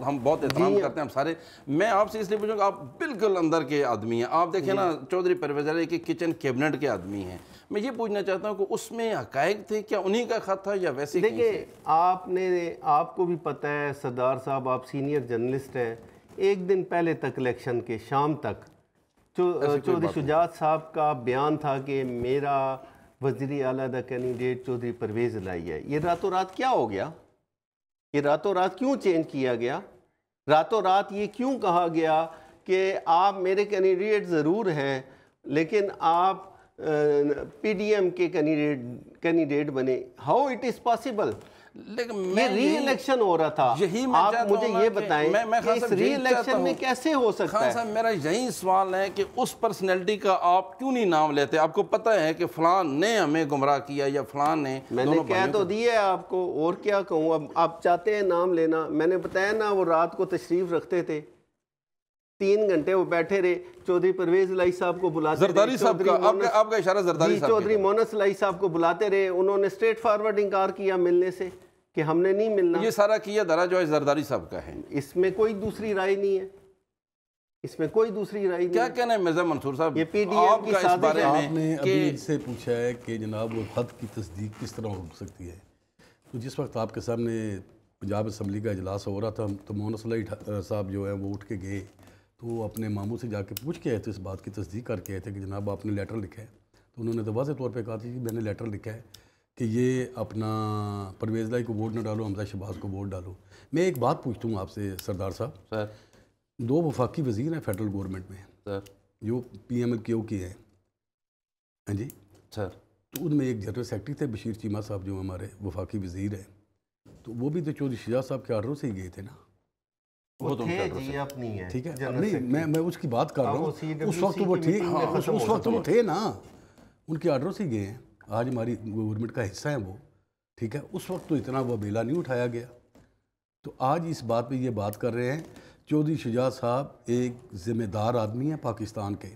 ہم بہت احترام کرتے ہیں ہم سارے. میں آپ سے اس لیے پوچھوں گا, آپ بالکل اندر کے آدمی ہیں, آپ دیکھیں نا چودھری پرویز علی کی کچن کیبنٹ کے آدمی ہیں. میں یہ پوچھنا چاہتا ہوں کہ اس میں حقائق تھے, کیا انہی کا خط تھا یا ویسے؟ دیکھیں آپ کو بھی پتہ ہے سردار صاحب, آپ سینئر جرنلسٹ ہیں, ایک دن پہلے تک الیکشن کے شام تک چودھری شجاعت صاحب کا بیان تھا کہ میرا وزیر اعلیٰ دا کینڈیڈیٹ چودھری پرویز الہی ہے. یہ راتوں رات کیا ہو گیا؟ یہ راتوں رات کیوں چینج کیا گیا؟ راتوں رات یہ کیوں کہا گیا کہ آپ میرے کینڈیڈیٹ ضرور ہیں لیکن آپ پی ڈی ایم کے کینڈیڈیٹ بنے؟ How it is possible? لیکن یہ ری الیکشن ہو رہا تھا, آپ مجھے یہ بتائیں کہ اس ری الیکشن میں کیسے ہو سکتا ہے؟ خان صاحب میرا یہی سوال ہے کہ اس پرسنالٹی کا آپ کیوں نہیں نام لیتے؟ آپ کو پتہ ہے کہ فلان نے ہمیں گمراہ کیا یا فلان نے. میں نے کہہ تو دی ہے آپ کو, اور کیا کہوں؟ اب آپ چاہتے ہیں نام لینا؟ میں نے بتایا نا, وہ رات کو تشریف رکھتے تھے, 3 گھنٹے وہ بیٹھے رہے, چودھری پرویز الہی صاحب کو بلاتے رہے, زرداری صاحب کا آپ کا اشارہ زرداری صاحب, چودھری مونس الہی صاحب کو بلاتے رہے, انہوں نے اسٹریٹ فارورڈ انکار کیا ملنے سے کہ ہم نے نہیں ملنا. یہ سارا کیا دھرا جو ہے زرداری صاحب کا ہے, اس میں کوئی دوسری رائے نہیں ہے, اس میں کوئی دوسری رائے نہیں. کیا کہنا ہے مرزا منصور صاحب, یہ پی ڈی ایم کی سازش ہے. آپ نے ابھی ان سے پوچھا ہے کہ جناب وہ خط کی تصدیق کس طرح ہو سکتی ہے, تو جس وقت آپ کے سامنے پنجاب اسمبلی کا اجلاس ہو رہا تھا تو مونس الہی صاحب جو ہیں وہ اٹھ کے گئے, تو وہ اپنے ماموں سے جا کے پوچھ کے آئے تھے, اس بات کی تصدیق کر کے آئے تھے کہ جناب آپ نے لیٹر لکھا ہے. تو انہوں نے تو واضح طور پہ کہا تھا کہ میں نے لیٹر لکھا ہے کہ یہ اپنا پرویز الہی کو ووٹ نہ ڈالو, حمزہ شہباز کو ووٹ ڈالو. میں ایک بات پوچھتا ہوں آپ سے سردار صاحب, سر 2 وفاقی وزیر ہیں فیڈرل گورنمنٹ میں سر جو پی ایم ایل کیو کی ہیں, ہاں جی سر, تو ان میں ایک جنرل سیکرٹری تھے بشیر چیمہ صاحب جو ہمارے وفاقی وزیر ہیں, تو وہ بھی تو چودھری شجاعت صاحب کے آرڈروں سے ہی گئے تھے نا. وہ تھے جی, اپنی ہے, ٹھیک ہے, نہیں میں اس کی بات کر رہا ہوں, اس وقت وہ ٹھیک, اس وقت وہ تھے نا, ان کے آرڈروں سے گئے ہیں, آج ہماری گورنمنٹ کا حصہ ہیں وہ, ٹھیک ہے. اس وقت تو اتنا وہ بیلا نہیں اٹھایا گیا, تو آج اس بات پہ یہ بات کر رہے ہیں. چودھری شجاعت صاحب ایک ذمہ دار آدمی ہیں پاکستان کے,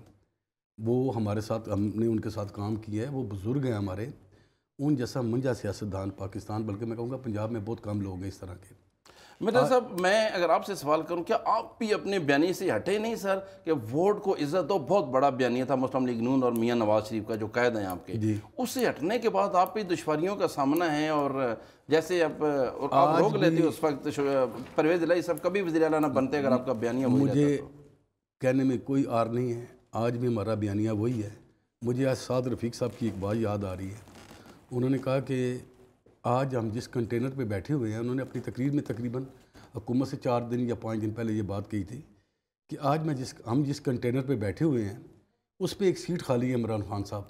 وہ ہمارے ساتھ, ہم نے ان کے ساتھ کام کیا ہے, وہ بزرگ ہیں ہمارے, ان جیسا منجا سیاستدان پاکستان, بلکہ میں کہوں گا پنجاب میں بہت کم لوگ ہیں اس طرح کے. مرزا صاحب میں اگر آپ سے سوال کروں, کیا آپ بھی اپنے بیانیے سے ہٹے نہیں سر کہ ووٹ کو عزت دو؟ بہت بڑا بیانیہ تھا مسلم لیگ نون اور میاں نواز شریف کا جو قائد ہیں آپ کے, اس سے ہٹنے کے بعد آپ بھی دشواریوں کا سامنا ہے, اور جیسے آپ روک لیتے اس وقت پرویز الہی صاحب کبھی وزیر اعلیٰ نہ بنتے اگر آپ کا بیانیہ وہی رہتا. مجھے کہنے میں کوئی آر نہیں ہے, آج بھی ہمارا بیانیہ وہی ہے. مجھے آج سعد رفیق صاحب کی ایک بات یاد آ رہی ہے, انہوں نے کہا کہ آج ہم جس کنٹینر پہ بیٹھے ہوئے ہیں, انہوں نے اپنی تقریر میں تقریباً حکومت سے 4 دن یا 5 دن پہلے یہ بات کہی تھی کہ آج ہم جس کنٹینر پہ بیٹھے ہوئے ہیں اس پہ ایک سیٹ خالی ہے عمران خان صاحب,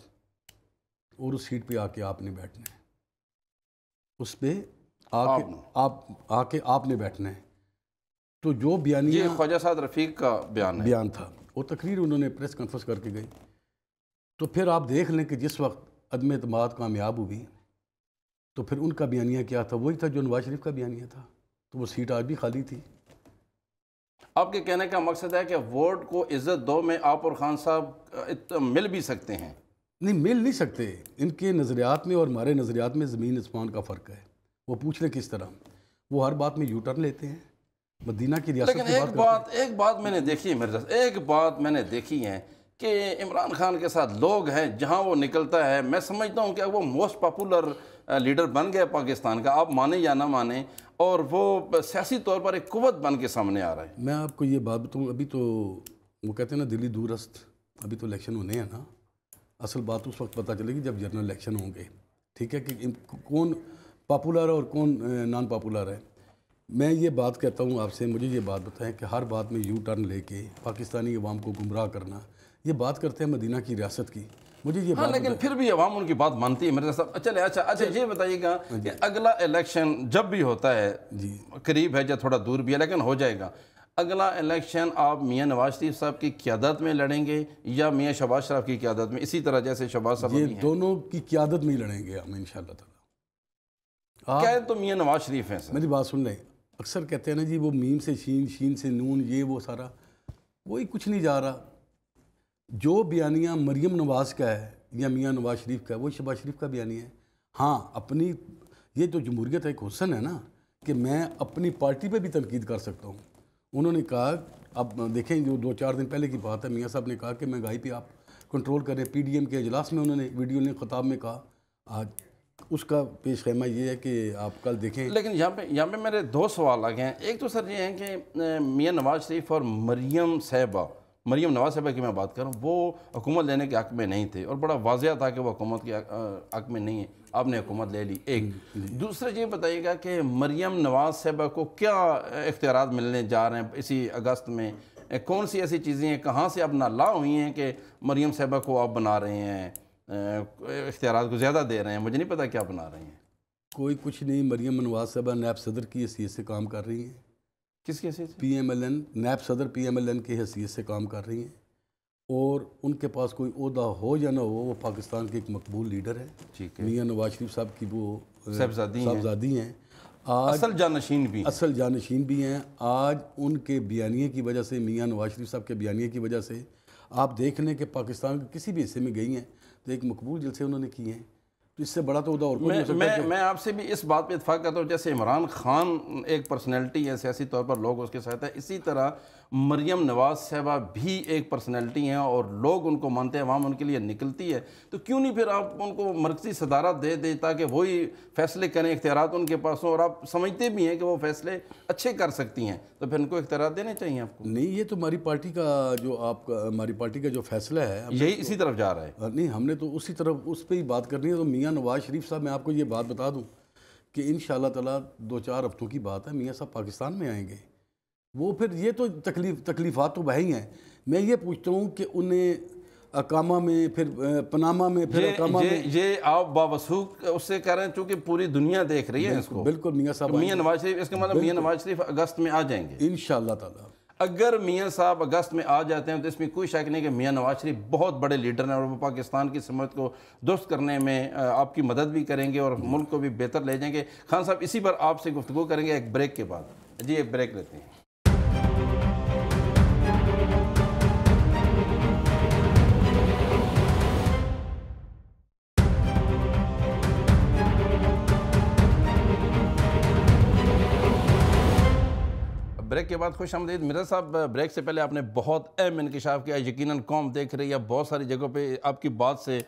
اور اس سیٹ پہ آ کے آپ نے بیٹھنا ہے, اس پہ آ کے آپ نے بیٹھنا ہے. تو جو بیانیہ یہ خواجہ سعد رفیق کا بیان تھا, وہ تقریر انہوں نے پریس کانفرنس کر کے گئی. تو پھر آپ دیکھ لیں کہ جس وقت عدم اعتماد کامیاب ہوئی تو پھر ان کا بیانیہ کیا تھا, وہی تھا جو نواز شریف کا بیانیہ تھا, تو وہ سیٹ آج بھی خالی تھی. آپ کے کہنے کا مقصد ہے کہ ووٹ کو عزت دو میں آپ اور خان صاحب مل بھی سکتے ہیں؟ نہیں, مل نہیں سکتے. ان کے نظریات میں اور ہمارے نظریات میں زمین آسمان کا فرق ہے. وہ پوچھ لیں کس طرح, وہ ہر بات میں یو ٹرن لیتے ہیں, مدینہ کی ریاست لیکن ایک بات میں نے دیکھی ہے مرزا, ایک بات میں نے دیکھی ہے کہ عمران خان کے ساتھ لوگ ہیں, جہاں وہ نکلتا ہے میں سمجھتا ہوں کہ وہ موسٹ پاپولر لیڈر بن گیا پاکستان کا, آپ مانیں یا نہ مانیں, اور وہ سیاسی طور پر ایک قوت بن کے سامنے آ رہا ہے. میں آپ کو یہ بات بتاؤں, ابھی تو وہ کہتے ہیں نا دلی دورست, ابھی تو الیکشن ہونے ہیں نا, اصل بات اس وقت پتہ چلے گی جب جنرل الیکشن ہوں گے, ٹھیک ہے, کہ کون پاپولر ہے اور کون نان پاپولر ہے. میں یہ بات کہتا ہوں آپ سے, مجھے یہ بات بتائیں کہ ہر بات میں یو ٹرن لے کے پاکستانی عوام کو گمراہ کرنا, یہ بات کرتے ہیں مدینہ کی ریاست کی. مجھے یہ ہاں لیکن پھر بھی عوام ان کی بات مانتی ہے مرزا صاحب. چلے اچھا یہ بتائیے گا کہ اگلا الیکشن جب بھی ہوتا ہے, قریب ہے یا تھوڑا دور بھی ہے لیکن ہو جائے گا, اگلا الیکشن آپ میاں نواز شریف صاحب کی قیادت میں لڑیں گے یا میاں شہباز شریف کی قیادت میں, اسی طرح جیسے شہباز صاحب یہ دونوں کی قیادت میں ہی لڑیں گے ہم انشاءاللہ تعالیٰ. کیا تو میاں نواز شریف ہیں سر, میری بات سن لیں. اکثر کہتے ہیں نا جی وہ میم سے شین, شین سے نون, یہ وہ سارا وہی کچھ نہیں جا رہا. جو بیانیہ مریم نواز کا ہے یا میاں نواز شریف کا ہے وہ شہباز شریف کا بیانیہ ہے. ہاں اپنی یہ تو جمہوریت ایک حسن ہے نا کہ میں اپنی پارٹی پہ بھی تنقید کر سکتا ہوں. انہوں نے کہا, اب دیکھیں جو 2-4 دن پہلے کی بات ہے, میاں صاحب نے کہا کہ مہنگائی پہ آپ کنٹرول کریں. پی ڈی ایم کے اجلاس میں انہوں نے ویڈیو لنک خطاب میں کہا. آج اس کا پیش خیمہ یہ ہے کہ آپ کل دیکھیں. لیکن یہاں پہ میرے 2 سوال آ گئے ہیں. ایک تو سر یہ ہے کہ میاں نواز شریف اور مریم نواز صاحبہ کی میں بات کروں, وہ حکومت لینے کے حق میں نہیں تھے اور بڑا واضح تھا کہ وہ حکومت کے حق میں نہیں ہے, آپ نے حکومت لے لی. ایک دوسرا یہ بتائیے گا کہ مریم نواز صاحبہ کو کیا اختیارات ملنے جا رہے ہیں اسی اگست میں, کون سی ایسی چیزیں ہیں, کہاں سے اب نالا ہوئی ہیں کہ مریم صاحبہ کو آپ بنا رہے ہیں, اختیارات کو زیادہ دے رہے ہیں, مجھے نہیں پتا کیا بنا رہے ہیں. کوئی کچھ نہیں. مریم نواز صاحبہ نیب صدر کی حیثیت سے کام کر رہی ہیں. کس کی حیثیت؟ P M L N, NAB صدر پی ایم ایل این کی حیثیت سے کام کر رہی ہیں, اور ان کے پاس کوئی عہدہ ہو یا نہ ہو وہ پاکستان کے ایک مقبول لیڈر ہے. میاں نواز شریف صاحب کی وہ صاحبزادی ہیں, اصل جانشین بھی ہیں. آج ان کے بیانیے کی وجہ سے, میاں نواز شریف صاحب کے بیانیے کی وجہ سے آپ دیکھ لیں کہ پاکستان کے کسی بھی حصے میں گئی ہیں تو ایک مقبول جلسے انہوں نے کیے ہیں. تو اس سے بڑا تو عہدہ اور کوئی نہیں ہو سکتا. میں آپ سے بھی اس بات پہ اتفاق کرتا ہوں, جیسے عمران خان ایک پرسنالٹی ہے سیاسی طور پر, لوگ اس کے ساتھ ہیں, اسی طرح مریم نواز صاحبہ بھی ایک پرسنالٹی ہیں اور لوگ ان کو مانتے ہیں, عوام ان کے لیے نکلتی ہے. تو کیوں نہیں پھر آپ ان کو مرکزی صدارت دے دیں تاکہ وہی فیصلے کریں, اختیارات ان کے پاس ہوں, اور آپ سمجھتے بھی ہیں کہ وہ فیصلے اچھے کر سکتی ہیں, تو پھر ان کو اختیارات دینے چاہیے آپ کو. نہیں, یہ تو ہماری پارٹی کا جو ہماری پارٹی کا جو فیصلہ ہے یہی اسی طرف جا رہا ہے. نہیں, ہم نے تو اسی طرف اس پہ ہی بات کرنی ہے. تو میاں نواز شریف صاحب, میں آپ کو یہ بات بتا دوں کہ انشاءاللہ تعالیٰ 2-4 ہفتوں کی بات ہے, میاں صاحب پاکستان میں آئیں گے. وہ پھر یہ تو تکلیفات تو وہی ہیں. میں یہ پوچھتا ہوں کہ انہیں اقامہ میں, پھر پناما میں, پھر اقامہ میں, یہ آپ باوثوق اس سے کہہ رہے ہیں چونکہ پوری دنیا دیکھ رہی ہے اس کو. بالکل میاں صاحب, میاں نواز شریف, اس کا مطلب میاں نواز شریف اگست میں آ جائیں گے انشاءاللہ تعالیٰ. اگر میاں صاحب اگست میں آ جاتے ہیں تو اس میں کوئی شک نہیں کہ میاں نواز شریف بہت بڑے لیڈر ہیں, اور وہ پاکستان کی سمت کو درست کرنے میں آپ کی مدد بھی کریں گے اور ملک کو بھی بہتر لے جائیں گے. خان صاحب اسی پر آپ سے گفتگو کریں گے ایک بریک کے بعد. جی ایک بریک لیتے ہیں. بریک کے بعد خوش آمدید. مرزا صاحب, بریک سے پہلے آپ نے بہت اہم انکشاف کیا, یقیناً قوم دیکھ رہی ہے, بہت ساری جگہوں پہ آپ کی بات سے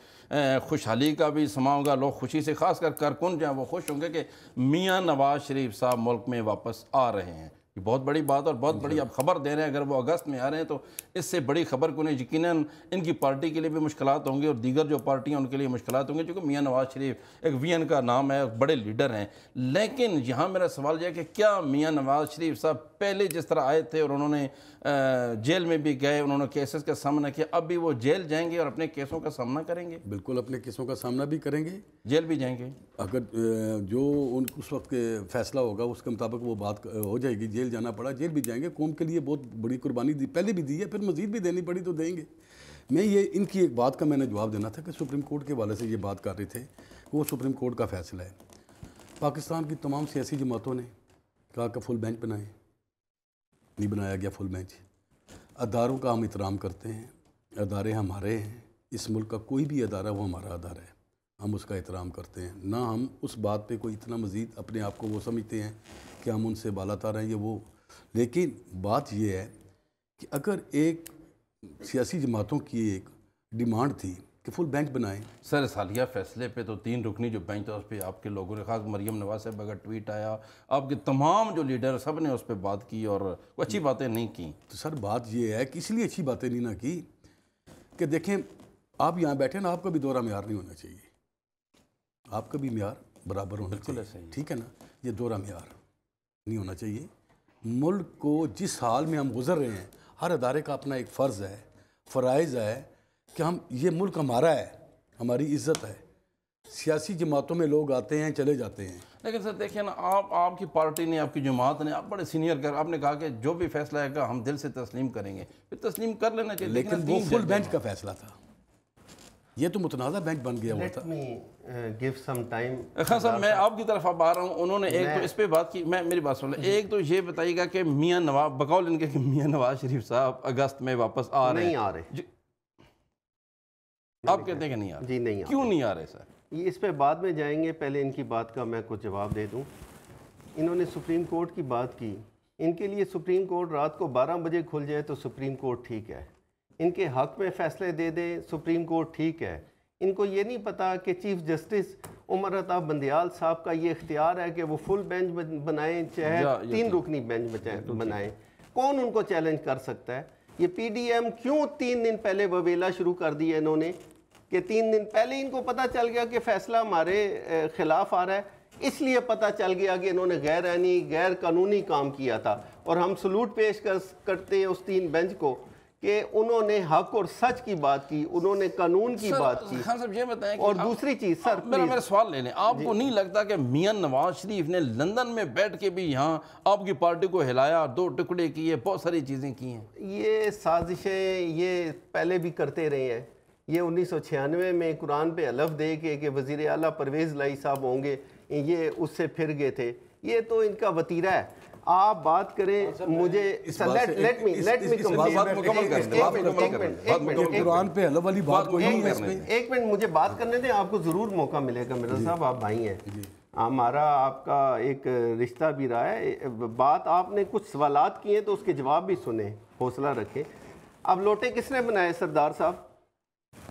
خوشحالی کا بھی سما ہوگا, لوگ خوشی سے, خاص کر کارکن جو ہیں وہ خوش ہوں گے کہ میاں نواز شریف صاحب ملک میں واپس آ رہے ہیں. یہ بہت بڑی بات اور بہت بڑی آپ خبر دے رہے ہیں. اگر وہ اگست میں آ رہے ہیں تو اس سے بڑی خبر کو نہیں, یقیناً ان کی پارٹی کے لیے بھی مشکلات ہوں گے اور دیگر جو پارٹیاں ان کے لیے مشکلات ہوں گے, کیونکہ میاں نواز شریف ایک وی این کا نام ہے, بڑے لیڈر ہیں. لیکن یہاں میرا سوال یہ ہے کہ کیا میاں نواز شریف صاحب پہلے جس طرح آئے تھے اور انہوں نے جیل میں بھی گئے, انہوں نے کیسز کا سامنا کیا, اب بھی وہ جیل جائیں گے اور اپنے کیسوں کا سامنا کریں گے؟ بالکل اپنے کیسوں کا سامنا بھی کریں گے, جیل بھی جائیں گے. اگر جو اس وقت کے فیصلہ ہوگا اس کے مطابق وہ بات ہو جائے گی, جیل جانا پڑا جیل بھی جائیں گے. قوم کے لیے بہت بڑی قربانی دی, پہلے بھی دی ہے, پھر مزید بھی دینی پڑی تو دیں گے. میں یہ ان کی ایک بات کا میں نے جواب دینا تھا کہ سپریم کورٹ کے حوالے سے یہ بات کر رہے تھے کہ وہ سپریم کورٹ کا فیصلہ ہے. پاکستان کی تمام سیاسی جماعتوں نے کہا کہ فل بینچ بنائیں, نہیں بنایا گیا فل بینچ. اداروں کا ہم احترام کرتے ہیں, ادارے ہمارے ہیں, اس ملک کا کوئی بھی ادارہ وہ ہمارا ادارہ ہے, ہم اس کا احترام کرتے ہیں. نہ ہم اس بات پہ کوئی اتنا مزید اپنے آپ کو وہ سمجھتے ہیں کہ ہم ان سے بالا تر ہیں یہ وہ. لیکن بات یہ ہے کہ اگر ایک سیاسی جماعتوں کی ایک ڈیمانڈ تھی کہ فل بینچ بنائیں. سر سالیہ فیصلے پہ تو 3 رکنی جو بینچ تھا اس پہ آپ کے لوگوں نے, خاص مریم نواز صاحب کا ٹویٹ آیا, آپ کے تمام جو لیڈر سب نے اس پہ بات کی اور کوئی اچھی باتیں نہیں کی. تو سر بات یہ ہے کہ اس لیے اچھی باتیں نہیں نہ کی کہ دیکھیں آپ یہاں بیٹھے نا, آپ کا بھی دورہ معیار نہیں ہونا چاہیے, آپ کا بھی معیار برابر ہونا چاہیے, ٹھیک ہے نا. یہ دورہ معیار نہیں ہونا چاہیے. ملک کو جس حال میں ہم گزر رہے ہیں, ہر ادارے کا اپنا ایک فرض ہے, فرائض ہے کہ ہم, یہ ملک ہمارا ہے, ہماری عزت ہے. سیاسی جماعتوں میں لوگ آتے ہیں چلے جاتے ہیں. لیکن سر دیکھیں نا, آپ کی پارٹی نے, آپ کی جماعت نے, آپ بڑے سینئر کر, آپ نے کہا کہ جو بھی فیصلہ ہے گا ہم دل سے تسلیم کریں گے, پھر تسلیم کر لینا چاہیے. لیکن وہ فل بینچ کا فیصلہ تھا, یہ تو متنازع بینچ بن گیا ہوا تھا. خان صاحب میں آپ کی طرف اب آ رہا ہوں. انہوں نے ایک تو اس پہ بات کی, میری بات سن لیں. ایک تو یہ بتائیے گا کہ میاں نواز, بقول ان کے کہ میاں نواز شریف صاحب اگست میں واپس آ رہے ہیں. نہیں آ رہے. آپ کہتے ہیں کہ نہیں آ رہے؟ جی نہیں. کیوں نہیں آ رہے سر؟ یہ اس پہ بعد میں جائیں گے, پہلے ان کی بات کا میں کچھ جواب دے دوں. انہوں نے سپریم کورٹ کی بات کی. ان کے لیے سپریم کورٹ رات کو 12 بجے کھل جائے تو سپریم کورٹ ٹھیک ہے, ان کے حق میں فیصلے دے دے سپریم کورٹ ٹھیک ہے. ان کو یہ نہیں پتا کہ چیف جسٹس عمر عطا بندیال صاحب کا یہ اختیار ہے کہ وہ فل بینچ بنائیں چاہے 3 رکنی بینچ بنائیں. کون ان کو چیلنج کر سکتا ہے؟ یہ پی ڈی ایم کیوں 3 دن پہلے وویلا شروع کر دی ہے انہوں نے, کہ 3 دن پہلے ان کو پتہ چل گیا کہ فیصلہ ہمارے خلاف آ رہا ہے, اس لیے پتہ چل گیا کہ انہوں نے غیر آئینی غیر قانونی کام کیا تھا. اور ہم سلوٹ پیش کرتے ہیں اس 3 بینچ کو کہ انہوں نے حق اور سچ کی بات کی, انہوں نے قانون کی بات کی. خان صاحب یہ بتائیں کہ اور دوسری چیز سر میرا سوال لے لیں, آپ کو نہیں لگتا کہ میاں نواز شریف نے لندن میں بیٹھ کے بھی یہاں آپ کی پارٹی کو ہلایا, 2 ٹکڑے کیے, بہت ساری چیزیں کی ہیں؟ یہ سازشیں یہ پہلے بھی کرتے رہے ہیں. یہ 1996 میں قرآن پہ حلف دے کے کہ وزیر اعلیٰ پرویز لائی صاحب ہوں گے, یہ اس سے پھر گئے تھے. یہ تو ان کا وطیرہ ہے. آپ بات کریں مجھے لیٹ می قرآن پہ حلف والی بات کوئی نہیں ہے اس میں. ایک منٹ مجھے بات کرنے دیں, آپ کو ضرور موقع ملے گا. مرزا صاحب آپ بھائی ہیں, ہمارا آپ کا ایک رشتہ بھی رہا ہے. بات آپ نے کچھ سوالات کیے ہیں تو اس کے جواب بھی سنیں, حوصلہ رکھیں. اب لوٹے کس نے بنائے سردار صاحب؟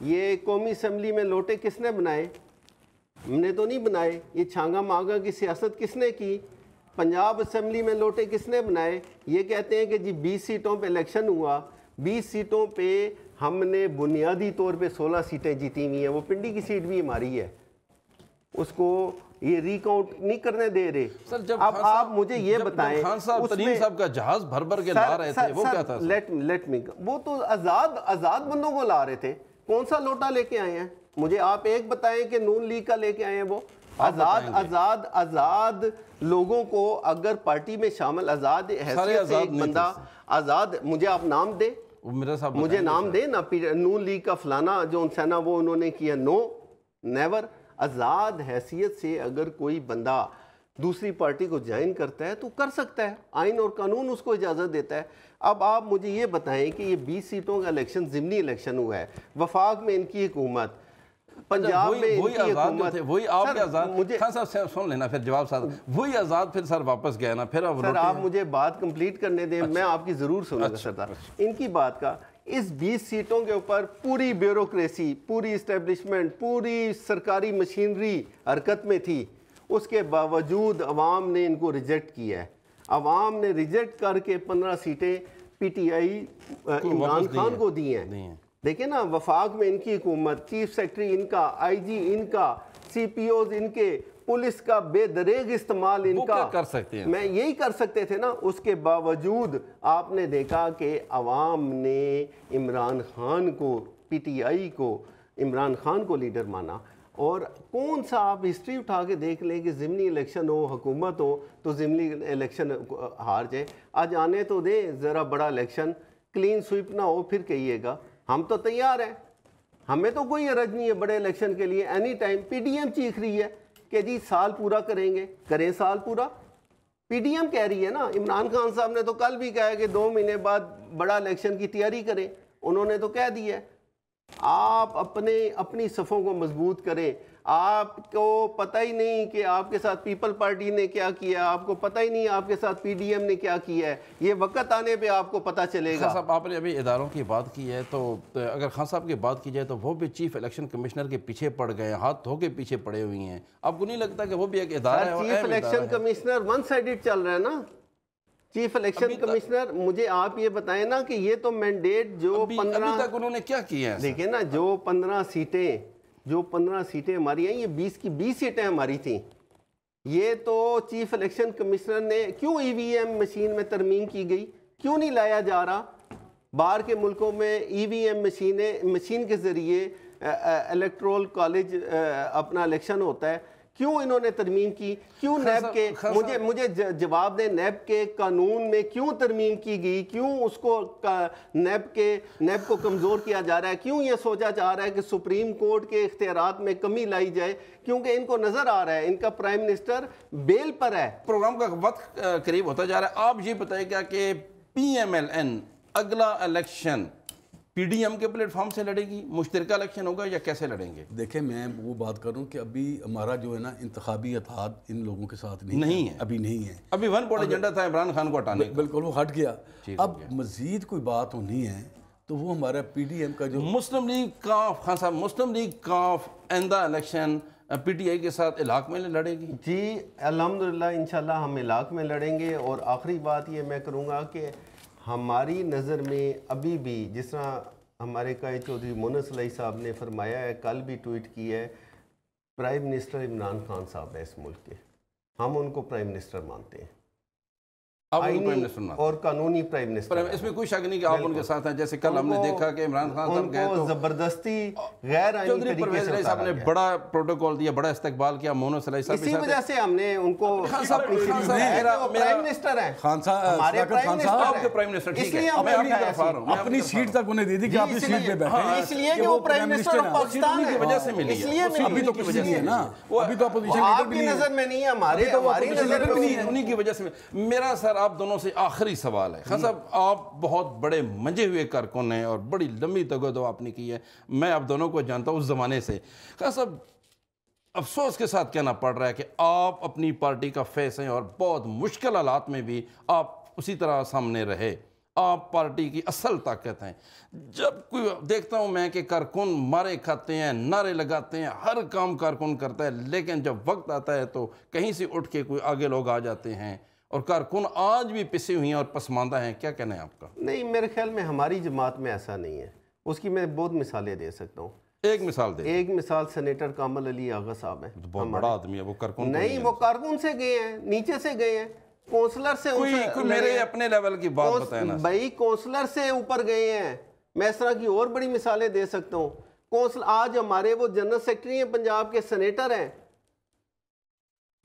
یہ قومی اسمبلی میں لوٹے کس نے بنائے؟ ہم نے تو نہیں بنائے. یہ چھانگا مانگا کی سیاست کس نے کی؟ پنجاب اسمبلی میں لوٹے کس نے بنائے؟ یہ کہتے ہیں کہ جی 20 سیٹوں پہ الیکشن ہوا, 20 سیٹوں پہ ہم نے بنیادی طور پہ 16 سیٹیں جیتی ہوئی ہیں. وہ پنڈی کی سیٹ بھی ہماری ہے, اس کو یہ ریکاؤنٹ نہیں کرنے دے رہے. اب آپ مجھے یہ بتائیں, خان صاحب ترین صاحب کا جہاز بھر بھر کے لا رہے تھے, وہ کیا تھا؟ لیٹ می, وہ تو آزاد بندوں کو لا رہے تھے. کون سا لوٹا لے کے آئے ہیں؟ مجھے آپ ایک بتائیں کہ نون لیگ کا لے کے آئے ہیں. وہ آزاد لوگوں کو اگر پارٹی میں شامل, آزاد حیثیت سے ایک بندہ آزاد, مجھے آپ نام دیں, مجھے نام دیں نا. نون لیگ کا فلانا جو انسانا وہ انہوں نے کیا, نو نیور. آزاد حیثیت سے اگر کوئی بندہ دوسری پارٹی کو جوائن کرتا ہے تو کر سکتا ہے, آئین اور قانون اس کو اجازت دیتا ہے. اب آپ مجھے یہ بتائیں کہ یہ 20 سیٹوں کا الیکشن ضمنی الیکشن ہوا ہے, وفاق میں ان کی حکومت, پنجاب میں ان کی حکومت, وہی آپ کے آزاد. خان صاحب سن لینا پھر جواب صاحب, وہی آزاد پھر سر واپس گئے نا. پھر سر آپ مجھے بات کمپلیٹ کرنے دیں, میں آپ کی ضرور سنوں گا سردار. ان کی بات کا اس 20 سیٹوں کے اوپر پوری بیوروکریسی, پوری اسٹیبلشمنٹ, پوری سرکاری مشینری حرکت میں تھی. اس کے باوجود عوام نے ان کو ریجیکٹ کیا ہے. عوام نے ریجیکٹ کر کے 15 سیٹیں P T I Imran Khan کو دی ہیں. دیکھیں نا, وفاق میں ان کی حکومت, چیف سیکرٹری ان کا, آئی جی ان کا, سی پی اوز ان کے, پولیس کا بے دریغ استعمال ان کا. کر سکتے ہیں, میں یہی کر سکتے تھے نا. اس کے باوجود آپ نے دیکھا کہ عوام نے عمران خان کو, پی ٹی آئی کو, عمران خان کو لیڈر مانا. اور کون سا آپ ہسٹری اٹھا کے دیکھ لیں کہ ضمنی الیکشن ہو, حکومت ہو تو ضمنی الیکشن ہار جائے. آج آنے تو دیں ذرا بڑا الیکشن, کلین سویپ نہ ہو پھر کہیے گا. ہم تو تیار ہیں, ہمیں تو کوئی عرض نہیں ہے بڑے الیکشن کے لیے. Any time P D M چیخ رہی ہے کہ جی سال پورا کریں گے, کریں سال پورا. پی ڈی ایم کہہ رہی ہے نا. عمران خان صاحب نے تو کل بھی کہا ہے کہ 2 مہینے بعد بڑا الیکشن کی تیاری کریں. انہوں نے تو کہہ دی ہے. آپ اپنی صفوں کو مضبوط کریں. آپ کو پتہ ہی نہیں کہ آپ کے ساتھ پیپل پارٹی نے کیا کیا, آپ کو پتہ ہی نہیں آپ کے ساتھ پی ڈی ایم نے کیا کیا ہے. یہ وقت آنے پہ آپ کو پتہ چلے گا. خان صاحب آپ نے ابھی اداروں کی بات کی ہے, تو اگر خان صاحب کی بات کی جائے تو وہ بھی چیف الیکشن کمشنر کے پیچھے پڑ گئے, ہاتھ دھو کے پیچھے پڑے ہوئی ہیں. آپ کو نہیں لگتا کہ وہ بھی ایک ادارہ ہے؟ Chief election commissioner one sided چل رہا ہے نا. چیف الیکشن کمشنر, مجھے آپ یہ بتائیں نا کہ یہ تو مینڈیٹ جو 15 ابھی تک انہوں نے کیا کیا ہے؟ دیکھیں نا, جو 15 سیٹیں ہماری ہیں, یہ 20 کی 20 سیٹیں ہماری تھیں. یہ تو چیف الیکشن کمشنر نے کیوں ای وی ایم مشین میں ترمیم کی گئی, کیوں نہیں لایا جا رہا؟ باہر کے ملکوں میں ای وی ایم مشین کے ذریعے الیکٹرول کالج اپنا الیکشن ہوتا ہے، کیوں انہوں نے ترمیم کی؟ کیوں نیب کے مجھے جواب دیں، نیب کے قانون میں کیوں ترمیم کی گئی؟ کیوں اس کو نیب کو کمزور کیا جا رہا ہے؟ کیوں یہ سوچا جا رہا ہے کہ سپریم کورٹ کے اختیارات میں کمی لائی جائے؟ کیونکہ ان کو نظر آ رہا ہے ان کا پرائم منسٹر بیل پر ہے۔ پروگرام کا وقت قریب ہوتا جا رہا ہے، آپ یہ بتائیں گا کہ پی ایم ایل این اگلا الیکشن پی ڈی ایم کے پلیٹ فارم سے لڑے گی، مشترکہ الیکشن ہوگا یا کیسے لڑیں گے؟ دیکھیں میں وہ بات کر رہا ہوں کہ ابھی ہمارا جو ہے نا انتخابی اتحاد ان لوگوں کے ساتھ نہیں ہے، ابھی نہیں ہے۔ ابھی ون پوائنٹ ایجنڈا تھا عمران خان کو ہٹانے کا، بالکل وہ ہٹ گیا۔ اب مزید کوئی بات ہونی ہے تو وہ ہمارا پی ڈی ایم کا جو مسلم لیگ کاف، خان صاحب مسلم لیگ کاف آئندہ الیکشن پی ٹی آئی کے ساتھ علاق میں لڑے گی؟ جی الحمدللہ انشاءاللہ ہم علاق میں لڑیں گے۔ اور آخری بات یہ میں کروں گا کہ ہماری نظر میں ابھی بھی جس طرح ہمارے قائد چودھری مونس علیہ صاحب نے فرمایا ہے، کل بھی ٹویٹ کی ہے، پرائم منسٹر عمران خان صاحب ہے اس ملک کے، ہم ان کو پرائم منسٹر مانتے ہیں، آئینی اور قانونی پرائم منسٹر۔ اس میں کوئی شک نہیں کہ آپ ان کے ساتھ ہیں، جیسے کل ہم نے دیکھا کہ عمران خان صاحب گئے تو زبردستی غیر آئینی چودھری طریقے پرویز سے علیہ صاحب نے بڑا پروٹوکول دیا، بڑا استقبال کیا مونس علیہ صاحب اسی وجہ سے ہم نے ان کو پرائم منسٹر ہیں، خان صاحب آپ کے پرائم منسٹر، ٹھیک ہے میں آپ کی طرف آ رہا ہوں، اپنی سیٹ تک انہیں دے دی کہ آپ اس سیٹ پہ بیٹھیں، اس لیے کہ وہ پرائم منسٹر پاکستان ہے، کی وجہ سے ملی ہے، ابھی تو کچھ نہیں ہے نا، ابھی تو اپوزیشن لیڈر آپ بھی کی نہیں ہے، نظر میں نہیں ہے، ہماری نظر میں نہیں ہے، انہی کی وجہ سے۔ میرا سر آپ دونوں سے آخری سوال ہے، خان صاحب آپ بہت بڑے منجے ہوئے کارکن ہیں اور بڑی لمبی تگودو آپ نے کی ہے، میں آپ دونوں کو جانتا ہوں اس زمانے سے۔ خان صاحب افسوس کے ساتھ کہنا پڑ رہا ہے کہ آپ اپنی پارٹی کا فیس ہیں اور بہت مشکل حالات میں بھی آپ اسی طرح سامنے رہے، آپ پارٹی کی اصل طاقت ہیں۔ جب کوئی دیکھتا ہوں میں کہ کارکن مارے کھاتے ہیں، نعرے لگاتے ہیں، ہر کام کارکن کرتا ہے، لیکن جب وقت آتا ہے تو کہیں سے اٹھ کے کوئی آگے لوگ آ جاتے ہیں اور کارکن آج بھی پسے ہوئی ہیں اور پسماندہ ہیں، کیا کہنا ہے آپ کا؟ نہیں، میرے خیال میں ہماری جماعت میں ایسا نہیں ہے، اس کی میں بہت مثالیں دے سکتا ہوں۔ ایک مثال دے۔ ایک مثال سینیٹر کامل علی آغا صاحب ہیں، بہت بڑا آدمی ہے وہ، کارکن نہیں وہ کارکن سے گئے ہیں، نیچے سے گئے ہیں، کونسلر سے کوئی میرے اپنے لیول کی بات بتائیں نا بھائی، کونسلر سے اوپر گئے ہیں۔ میں اس طرح کی اور بڑی مثالیں دے سکتا ہوں۔ کونسل آج ہمارے وہ جنرل سیکرٹری ہیں پنجاب کے، سینیٹر ہیں۔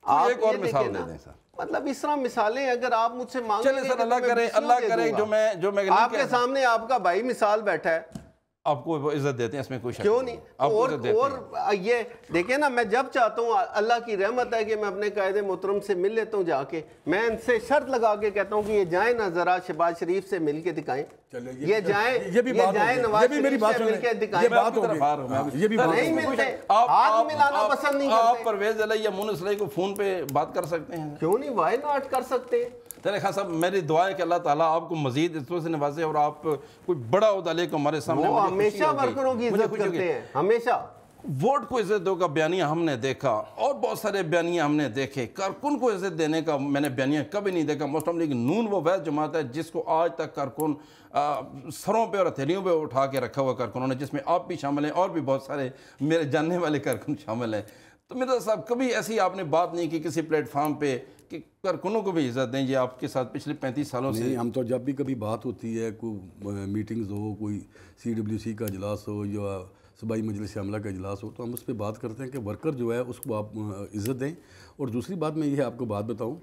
ایک اور مثال دے دیں سر، مطلب اس طرح مثالیں اگر آپ مجھ سے مانگیں چلے سر، اللہ کرے جو میں آپ کے سامنے آپ کا بھائی مثال بیٹھا ہے، آپ کو وہ عزت دیتے ہیں، اس میں کوئی شک کیوں نہیں؟ اور یہ دیکھیں نا، میں جب چاہتا ہوں، اللہ کی رحمت ہے کہ میں اپنے قائد محترم سے مل لیتا ہوں جا کے، میں ان سے شرط لگا کے کہتا ہوں کہ یہ جائیں نا ذرا شہباز شریف سے مل کے دکھائیں، یہ جائیں نواز شریف سے مل کے دکھائیں، نہیں ملتے، ہاتھ ملانا پسند نہیں کرتے۔ آپ پرویز علیہ یا مونس علیہ کو فون پہ بات کر سکتے ہیں؟ کیوں نہیں، وائی ناٹ کر سکتے ہیں۔ چلے خان صاحب، میری دعا ہے کہ اللہ تعالیٰ آپ کو مزید عزت سے نوازے اور آپ کوئی بڑا عہدہ لے کے ہمارے سامنے۔ وہ ہمیشہ ورکروں کی عزت کرتے ہیں، ہمیشہ۔ ووٹ کو عزت دو کا بیانیہ ہم نے دیکھا اور بہت سارے بیانیہ ہم نے دیکھے، کارکن کو عزت دینے کا میں نے بیانیہ کبھی نہیں دیکھا۔ مسلم لیگ نون وہ وحید جماعت ہے جس کو آج تک کارکن سروں پہ اور ہتھیلیوں پہ اٹھا کے رکھا ہوا کارکنوں نے، جس میں آپ بھی شامل ہیں اور بھی بہت سارے میرے جاننے والے کارکن شامل ہیں۔ تو مرزا صاحب کبھی ایسی آپ نے بات نہیں کی کسی پلیٹ فارم پہ کہ کارکنوں کو بھی عزت دیں؟ یہ آپ کے ساتھ پچھلے 35 سالوں سے نہیں، ہم تو جب بھی کبھی بات ہوتی ہے، کوئی میٹنگز ہو، کوئی CWC کا اجلاس ہو یا صوبائی مجلس عملہ کا اجلاس ہو، تو ہم اس پہ بات کرتے ہیں کہ ورکر جو ہے اس کو آپ عزت دیں۔ اور دوسری بات میں یہ آپ کو بات بتاؤں،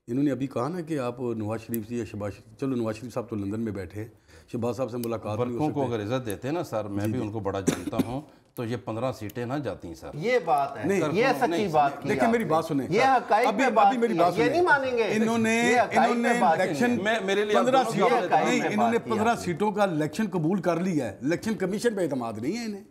انہوں نے ابھی کہا نا کہ آپ نواز شریف سے یا شہباز، چلو نواز شریف صاحب تو لندن میں بیٹھے ہیں، شہباز صاحب سے ملاقات نہیں ہو ورکروں کو اگر عزت دیتے ہیں نا سر، میں بھی ان کو بڑا جانتا ہوں، تو یہ 15 سیٹیں نہ جاتی ہیں سر۔ یہ بات ہے، یہ سچی بات کی۔ لیکن میری بات سنیں، یہ حقائق پہ بات کی، یہ نہیں مانیں گے۔ انہوں نے الیکشن 15 سیٹوں نہیں، انہوں نے 15 سیٹوں کا الیکشن قبول کر لیا ہے، الیکشن کمیشن پہ اعتماد نہیں ہے انہیں۔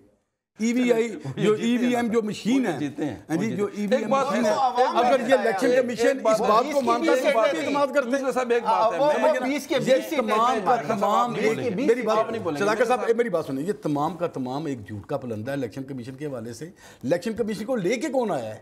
ای وی آئی جو ای وی ایم جو مشین ہے، جی جو ای وی ایم مشین ہے، اگر یہ الیکشن کمیشن اس بات کو مانتا ہے تو بات اعتماد کرتے ہیں۔ صاحب ایک بات ہے، یہ تمام کا تمام، میری بات صداقت صاحب میری بات سنیں، یہ تمام کا تمام ایک جھوٹ کا پلندہ ہے الیکشن کمیشن کے حوالے سے۔ الیکشن کمیشن کو لے کے کون آیا ہے؟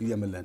PMLN,